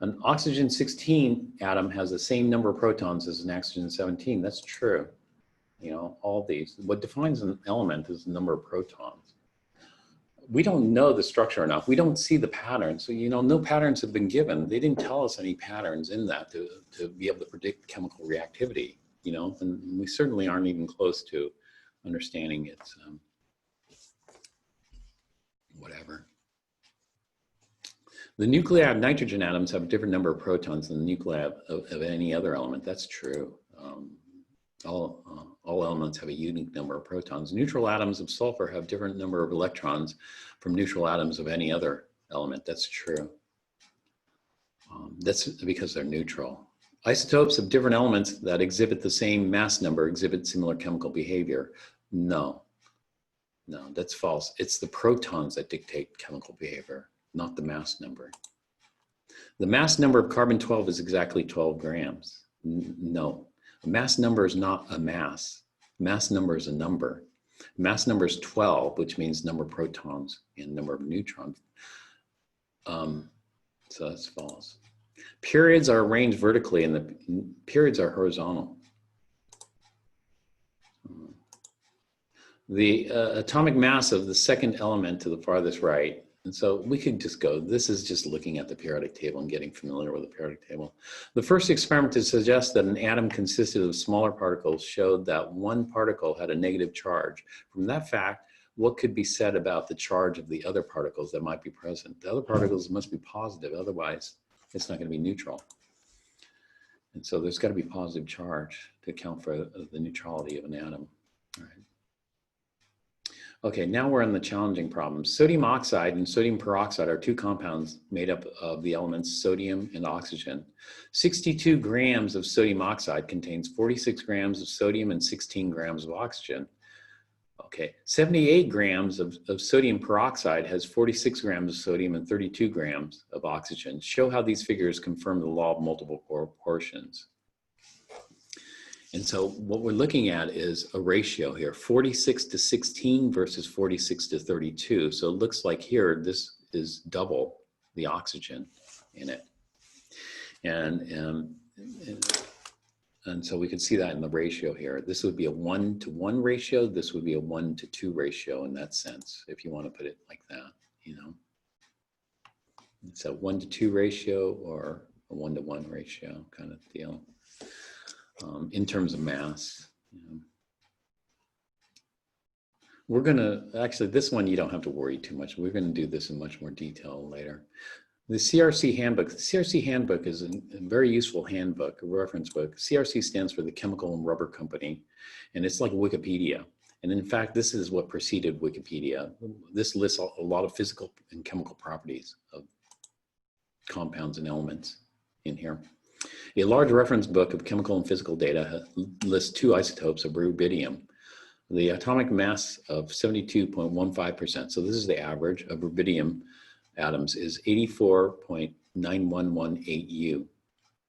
An oxygen 16 atom has the same number of protons as an oxygen 17. That's true. You know, all these. What defines an element is the number of protons. We don't know the structure enough. We don't see the patterns. So, you know, no patterns have been given. They didn't tell us any patterns in that to be able to predict chemical reactivity, you know, and we certainly aren't even close to understanding its whatever. The nuclei of nitrogen atoms have a different number of protons than the nuclei of any other element. That's true. All elements have a unique number of protons. Neutral atoms of sulfur have different number of electrons from neutral atoms of any other element. That's true. That's because they're neutral. Isotopes of different elements that exhibit the same mass number exhibit similar chemical behavior. No, no, that's false. It's the protons that dictate chemical behavior, not the mass number. The mass number of carbon-12 is exactly 12 grams. No, a mass number is not a mass. Mass number is a number. Mass number is 12, which means number of protons and number of neutrons. So that's false. Periods are arranged vertically and the periods are horizontal. The atomic mass of the second element to the farthest right. And so we could just go, this is just looking at the periodic table and getting familiar with the periodic table. The first experiment to suggest that an atom consisted of smaller particles showed that one particle had a negative charge. From that fact, what could be said about the charge of the other particles that might be present? The other particles must be positive, otherwise it's not going to be neutral. And so there's got to be positive charge to account for the neutrality of an atom. All right. Okay, now we're on the challenging problem. Sodium oxide and sodium peroxide are two compounds made up of the elements sodium and oxygen. 62 grams of sodium oxide contains 46 grams of sodium and 16 grams of oxygen. Okay, 78 grams of sodium peroxide has 46 grams of sodium and 32 grams of oxygen. Show how these figures confirm the law of multiple proportions. And so what we're looking at is a ratio here, 46 to 16 versus 46 to 32. So it looks like here, this is double the oxygen in it. And so we can see that in the ratio here. This would be a 1-to-1 ratio. This would be a 1-to-2 ratio in that sense, if you want to put it like that, you know. It's a 1-to-2 ratio or a 1-to-1 ratio kind of deal. In terms of mass, you know. We're gonna, actually this one you don't have to worry too much. We're gonna do this in much more detail later. The CRC handbook. The CRC handbook is a very useful handbook, a reference book. CRC stands for the Chemical and Rubber Company, and it's like Wikipedia. And in fact, this is what preceded Wikipedia. This lists a lot of physical and chemical properties of compounds and elements in here. A large reference book of chemical and physical data lists two isotopes of rubidium. The atomic mass of 72.15%, so this is the average of rubidium atoms, is 84.9118 U.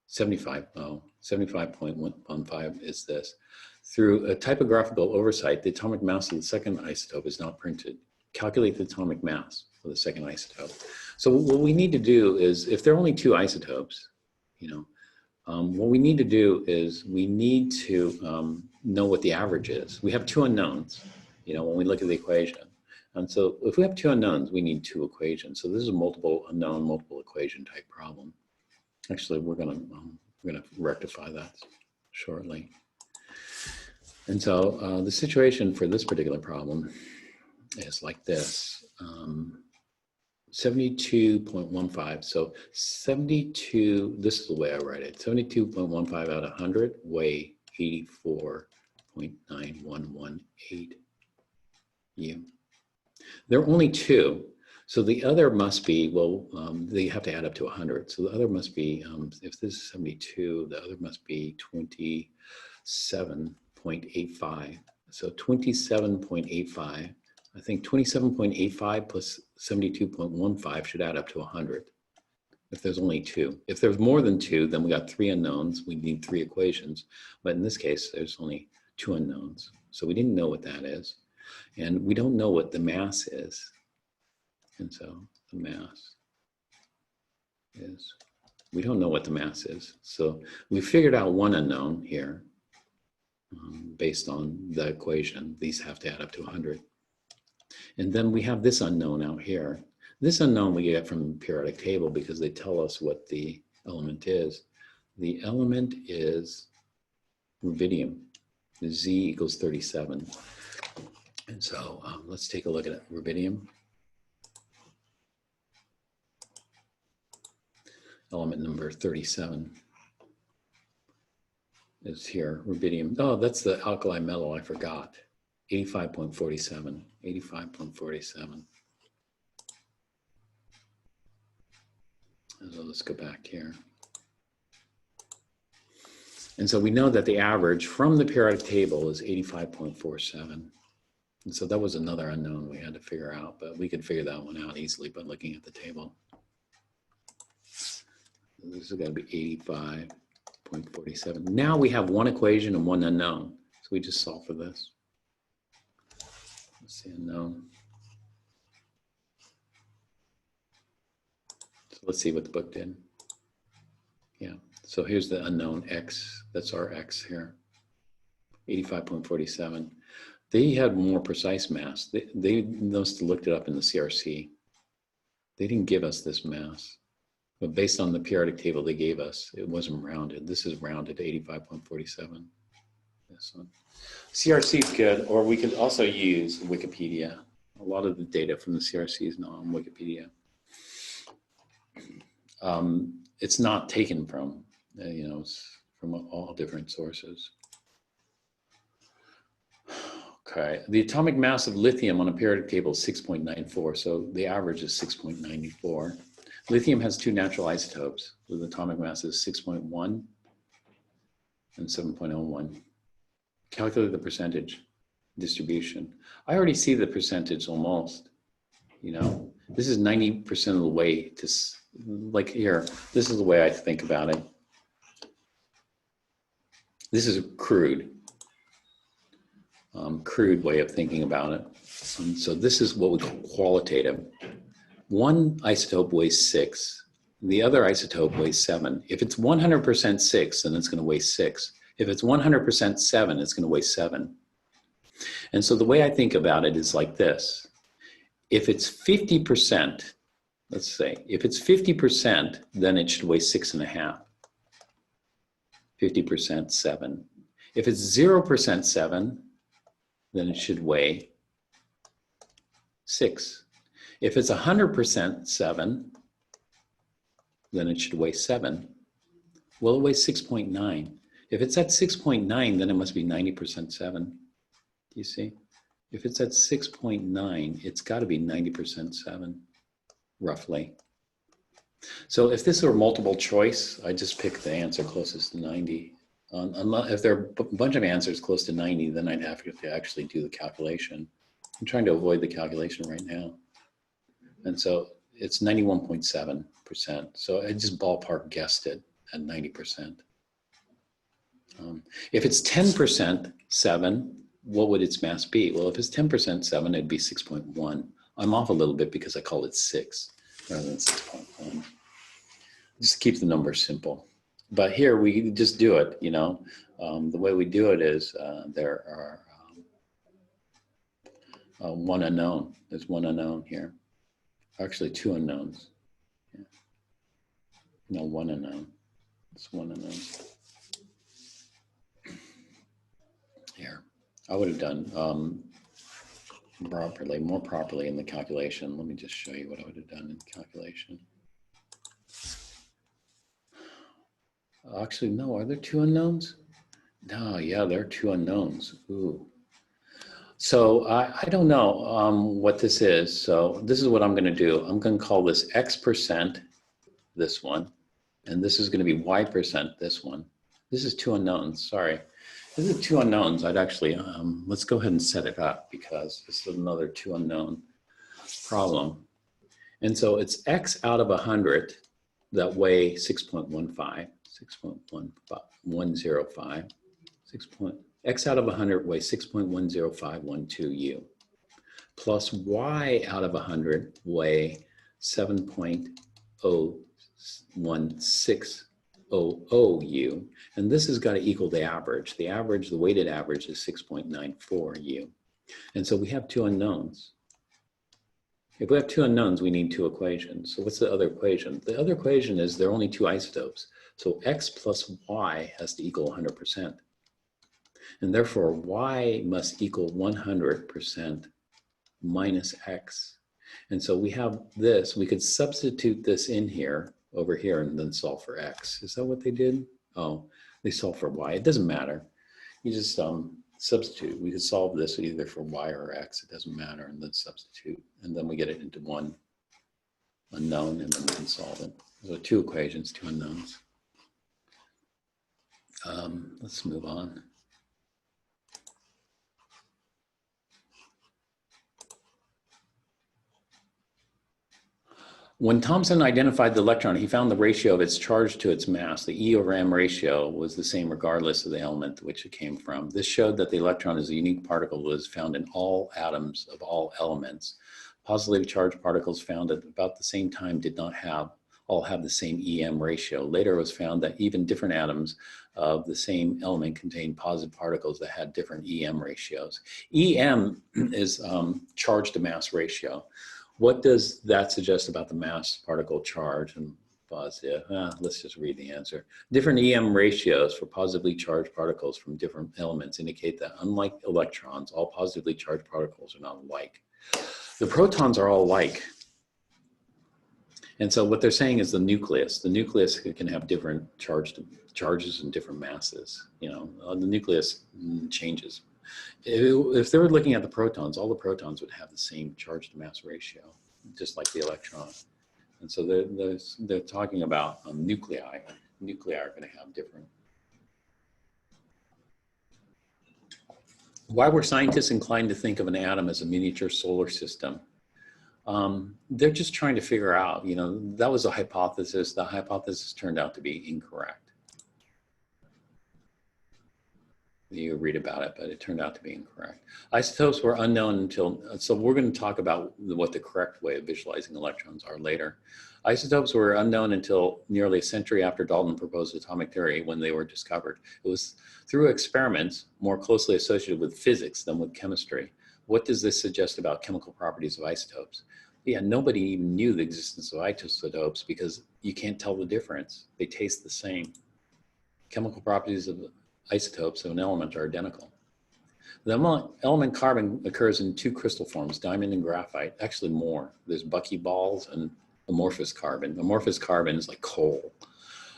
75.15 is this. Through a typographical oversight, the atomic mass of the second isotope is not printed. Calculate the atomic mass for the second isotope. So what we need to do is, if there are only two isotopes, you know, what we need to do is we need to know what the average is. We have two unknowns, you know, when we look at the equation. And so if we have two unknowns, we need two equations. So this is a multiple unknown, multiple equation type problem. Actually, we're gonna rectify that shortly. And so the situation for this particular problem is like this. 72.15, so 72, this is the way I write it, 72.15 out of 100, weigh 84.9118 U. There are only two, so the other must be, well, they have to add up to 100, so the other must be, if this is 72, the other must be 27.85, so 27.85. I think 27.85 plus 72.15 should add up to 100 if there's only two. If there's more than two, then we got three unknowns. We need three equations. But in this case, there's only two unknowns. So we didn't know what that is. And we don't know what the mass is. And so the mass is, we don't know what the mass is. So we figured out one unknown here based on the equation. These have to add up to 100. And then we have this unknown out here. This unknown we get from the periodic table because they tell us what the element is. The element is rubidium. The Z equals 37. And so let's take a look at rubidium. Element number 37 is here, rubidium. Oh, that's the alkali metal, I forgot. 85.47, 85.47. So let's go back here. And so we know that the average from the periodic table is 85.47. And so that was another unknown we had to figure out, but we could figure that one out easily by looking at the table. This is going to be 85.47. Now we have one equation and one unknown. So we just solve for this. Let's see, unknown. So let's see what the book did. Yeah, so here's the unknown x. That's our x here, 85.47. They had more precise mass. They must have looked it up in the CRC. They didn't give us this mass. But based on the periodic table they gave us, it wasn't rounded. This is rounded to 85.47. This one. CRC is good, or we could also use Wikipedia. A lot of the data from the CRC is not on Wikipedia. It's not taken from, it's from all different sources. Okay, the atomic mass of lithium on a periodic table is 6.94, so the average is 6.94. Lithium has two natural isotopes with atomic masses 6.1 and 7.01. Calculate the percentage distribution. I already see the percentage almost, This is 90% of the way to, like here, this is the way I think about it. This is a crude way of thinking about it. And so this is what we call qualitative. One isotope weighs 6, the other isotope weighs 7. If it's 100% 6, then it's going to weigh 6. If it's 100% 7, it's going to weigh 7. And so the way I think about it is like this. If it's 50%, let's say, if it's 50%, then it should weigh 6.5. 50% 7. If it's 0% 7, then it should weigh 6. If it's 100% 7, then it should weigh 7. Well, it weighs 6.9. If it's at 6.9, then it must be 90% 7. Do you see? If it's at 6.9, it's got to be 90% 7, roughly. So if this were multiple choice, I just pick the answer closest to 90. If there are a bunch of answers close to 90, then I'd have to actually do the calculation. I'm trying to avoid the calculation right now. And so it's 91.7%. So I just ballpark guessed it at 90%. If it's 10% 7, what would its mass be? Well, if it's 10% 7, it'd be 6.1. I'm off a little bit because I call it 6 rather than 6.1. Just keep the numbers simple. But here we just do it, The way we do it is there are one unknown. There's one unknown here. Actually, two unknowns. Yeah. No, one unknown. It's one unknown. Here, I would have done more properly in the calculation. Let me just show you what I would have done in the calculation. Actually, no, are there two unknowns? No, yeah, there are two unknowns. Ooh. So I don't know what this is. So this is what I'm going to do. I'm going to call this X%, this one, and this is going to be Y%, this one. This is two unknowns, sorry. This is two unknowns. I'd actually, let's go ahead and set it up because this is another two unknown problem. And so it's X out of 100 that weigh 6.15, 6.105, X out of 100 weighs 6.10512 U, plus Y out of 100 weigh 7.01600 U, and this has got to equal the average. The average, the weighted average is 6.94 U. And so we have two unknowns. If we have two unknowns, we need two equations. So what's the other equation? The other equation is there are only two isotopes. So X plus Y has to equal 100%. And therefore, Y must equal 100% minus X. And so we have this, we could substitute this in here, over here, and then solve for X. Is that what they did? Oh, they solved for Y. It doesn't matter. You just substitute. We could solve this either for Y or X. It doesn't matter, and then substitute. And then we get it into one unknown, and then we can solve it. So two equations, two unknowns. Let's move on. When Thomson identified the electron, he found the ratio of its charge to its mass. The E over M ratio was the same regardless of the element to which it came from. This showed that the electron is a unique particle that is found in all atoms of all elements. Positively charged particles found at about the same time did not all have the same EM ratio. Later it was found that even different atoms of the same element contained positive particles that had different EM ratios. EM is charge to mass ratio. What does that suggest about the mass particle charge and positive? Let's just read the answer. Different EM ratios for positively charged particles from different elements indicate that unlike electrons, all positively charged particles are not alike. The protons are all alike. And so what they're saying is the nucleus can have different charges and different masses. You know, the nucleus changes. If they were looking at the protons, all the protons would have the same charge to mass ratio, just like the electron. And so they're talking about nuclei. Nuclei are going to have different. Why were scientists inclined to think of an atom as a miniature solar system? They're just trying to figure out, you know, that was a hypothesis. The hypothesis turned out to be incorrect. You read about it, but it turned out to be incorrect. Isotopes were unknown until, so we're going to talk about what the correct way of visualizing electrons are later. Isotopes were unknown until nearly a century after Dalton proposed atomic theory when they were discovered. It was through experiments more closely associated with physics than with chemistry. What does this suggest about chemical properties of isotopes? Yeah, nobody even knew the existence of isotopes because you can't tell the difference. They taste the same. Chemical properties of isotopes of an element are identical. The element carbon occurs in two crystal forms, diamond and graphite, actually more. There's buckyballs and amorphous carbon. Amorphous carbon is like coal.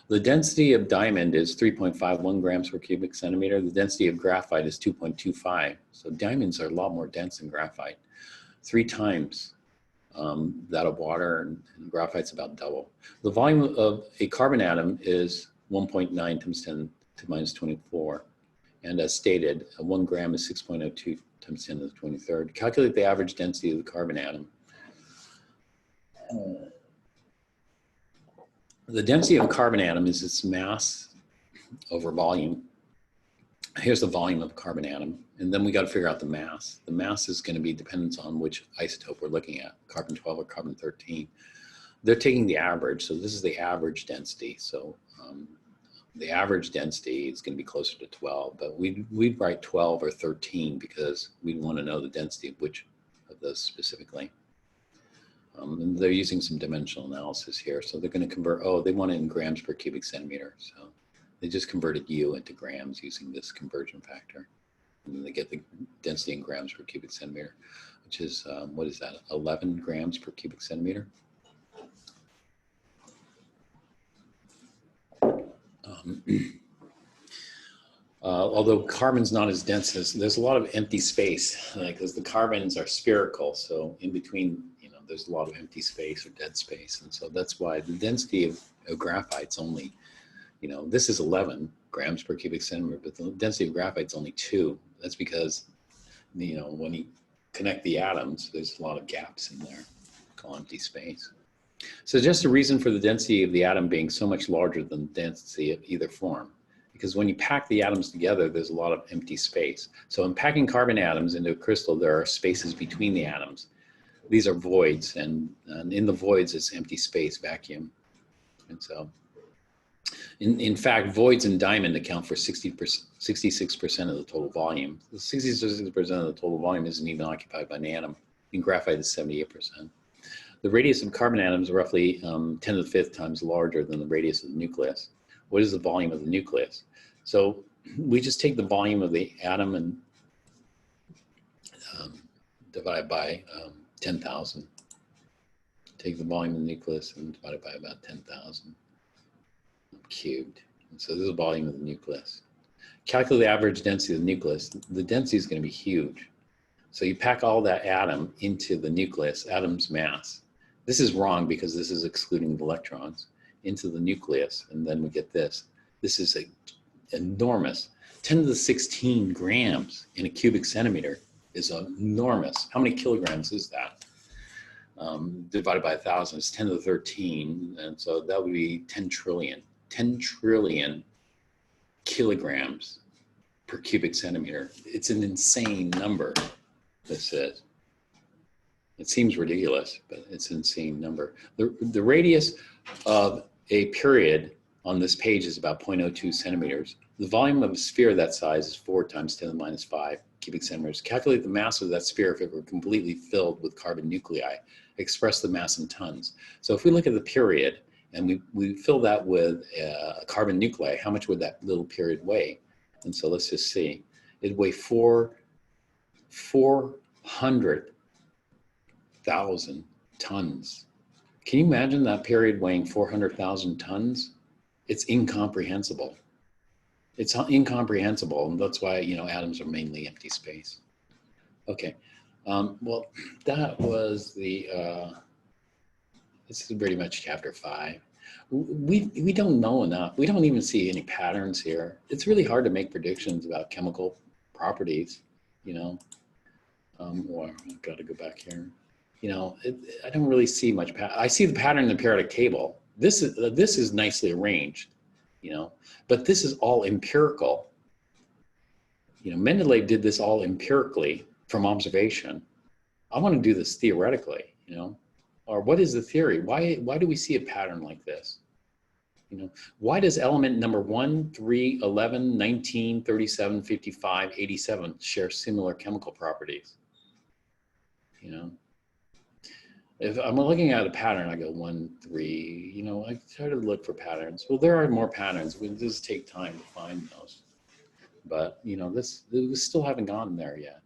The density of diamond is 3.51 grams per cubic centimeter. The density of graphite is 2.25. So diamonds are a lot more dense than graphite, 3 times that of water, and graphite's about double. The volume of a carbon atom is 1.9 times 10 to minus 24. And as stated, 1 gram is 6.02 times 10 to the 23rd. Calculate the average density of the carbon atom. The density of a carbon atom is its mass over volume. Here's the volume of a carbon atom. And then we got to figure out the mass. The mass is going to be dependent on which isotope we're looking at, carbon 12 or carbon 13. They're taking the average. So this is the average density. So the average density is going to be closer to 12, but we'd write 12 or 13 because we want to know the density of which of those specifically. And they're using some dimensional analysis here. So they're going to convert, they want it in grams per cubic centimeter. So they just converted U into grams using this conversion factor. And then they get the density in grams per cubic centimeter, which is, what is that, 11 grams per cubic centimeter? Although carbon's not as dense as, there's a lot of empty space because the carbons are spherical. So in between, there's a lot of empty space or dead space. And so that's why the density of graphite's only, this is 11 grams per cubic centimeter, but the density of graphite's only 2. That's because, when you connect the atoms, there's a lot of gaps in there, called empty space. So just a reason for the density of the atom being so much larger than the density of either form. Because when you pack the atoms together, there's a lot of empty space. So in packing carbon atoms into a crystal, there are spaces between the atoms. These are voids, and in the voids is empty space, vacuum. And so, in fact, voids in diamond account for 66% of the total volume. The 66% of the total volume isn't even occupied by an atom. In graphite, it's 78%. The radius of carbon atoms is roughly 10 to the 5th times larger than the radius of the nucleus. What is the volume of the nucleus? So we just take the volume of the atom and divide by 10,000. Take the volume of the nucleus and divide it by about 10,000 cubed. And so this is the volume of the nucleus. Calculate the average density of the nucleus. The density is going to be huge. So you pack all that atom into the nucleus, atom's mass. This is wrong because this is excluding the electrons into the nucleus, and then we get this. This is enormous. 10 to the 16 grams in a cubic centimeter is enormous. How many kilograms is that? Divided by 1,000 is 10 to the 13. And so that would be 10 trillion. 10 trillion kilograms per cubic centimeter. It's an insane number, this is. It seems ridiculous, but it's an insane number. The radius of a period on this page is about 0.02 centimeters. The volume of a sphere that size is 4 times 10 to the minus 5 cubic centimeters. Calculate the mass of that sphere if it were completely filled with carbon nuclei. Express the mass in tons. So if we look at the period and we fill that with carbon nuclei, how much would that little period weigh? And so let's just see. It'd weigh 400,000 tons. Can you imagine that period weighing 400,000 tons? It's incomprehensible. It's incomprehensible, and that's why, you know, atoms are mainly empty space. Okay, well, that was the, this is pretty much chapter 5. We don't know enough. We don't even see any patterns here. It's really hard to make predictions about chemical properties, you know. Or I've got to go back here. You know, I don't really see much. I see the pattern in the periodic table. This is nicely arranged, you know, but this is all empirical. You know, Mendeleev did this all empirically from observation. I want to do this theoretically, you know, or what is the theory? Why do we see a pattern like this? You know, why does element number 1, 3, 11, 19, 37, 55, 87 share similar chemical properties? You know, if I'm looking at a pattern, I go 1, 3, you know, I try to look for patterns. Well, there are more patterns. We just take time to find those. But, you know, we still haven't gotten there yet.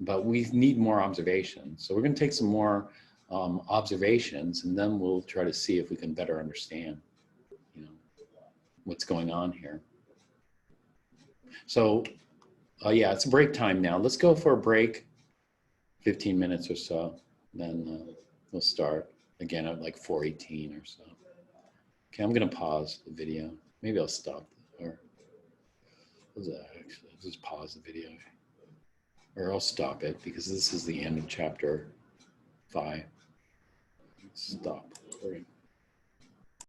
But we need more observations. So we're going to take some more observations, and then we'll try to see if we can better understand, you know, what's going on here. So, yeah, it's break time now. Let's go for a break. 15 minutes or so, then we'll start again at like 4:18 or so. Okay, I'm gonna pause the video. Maybe I'll stop, or actually, I'll just pause the video, or I'll stop it because this is the end of chapter 5. Stop recording.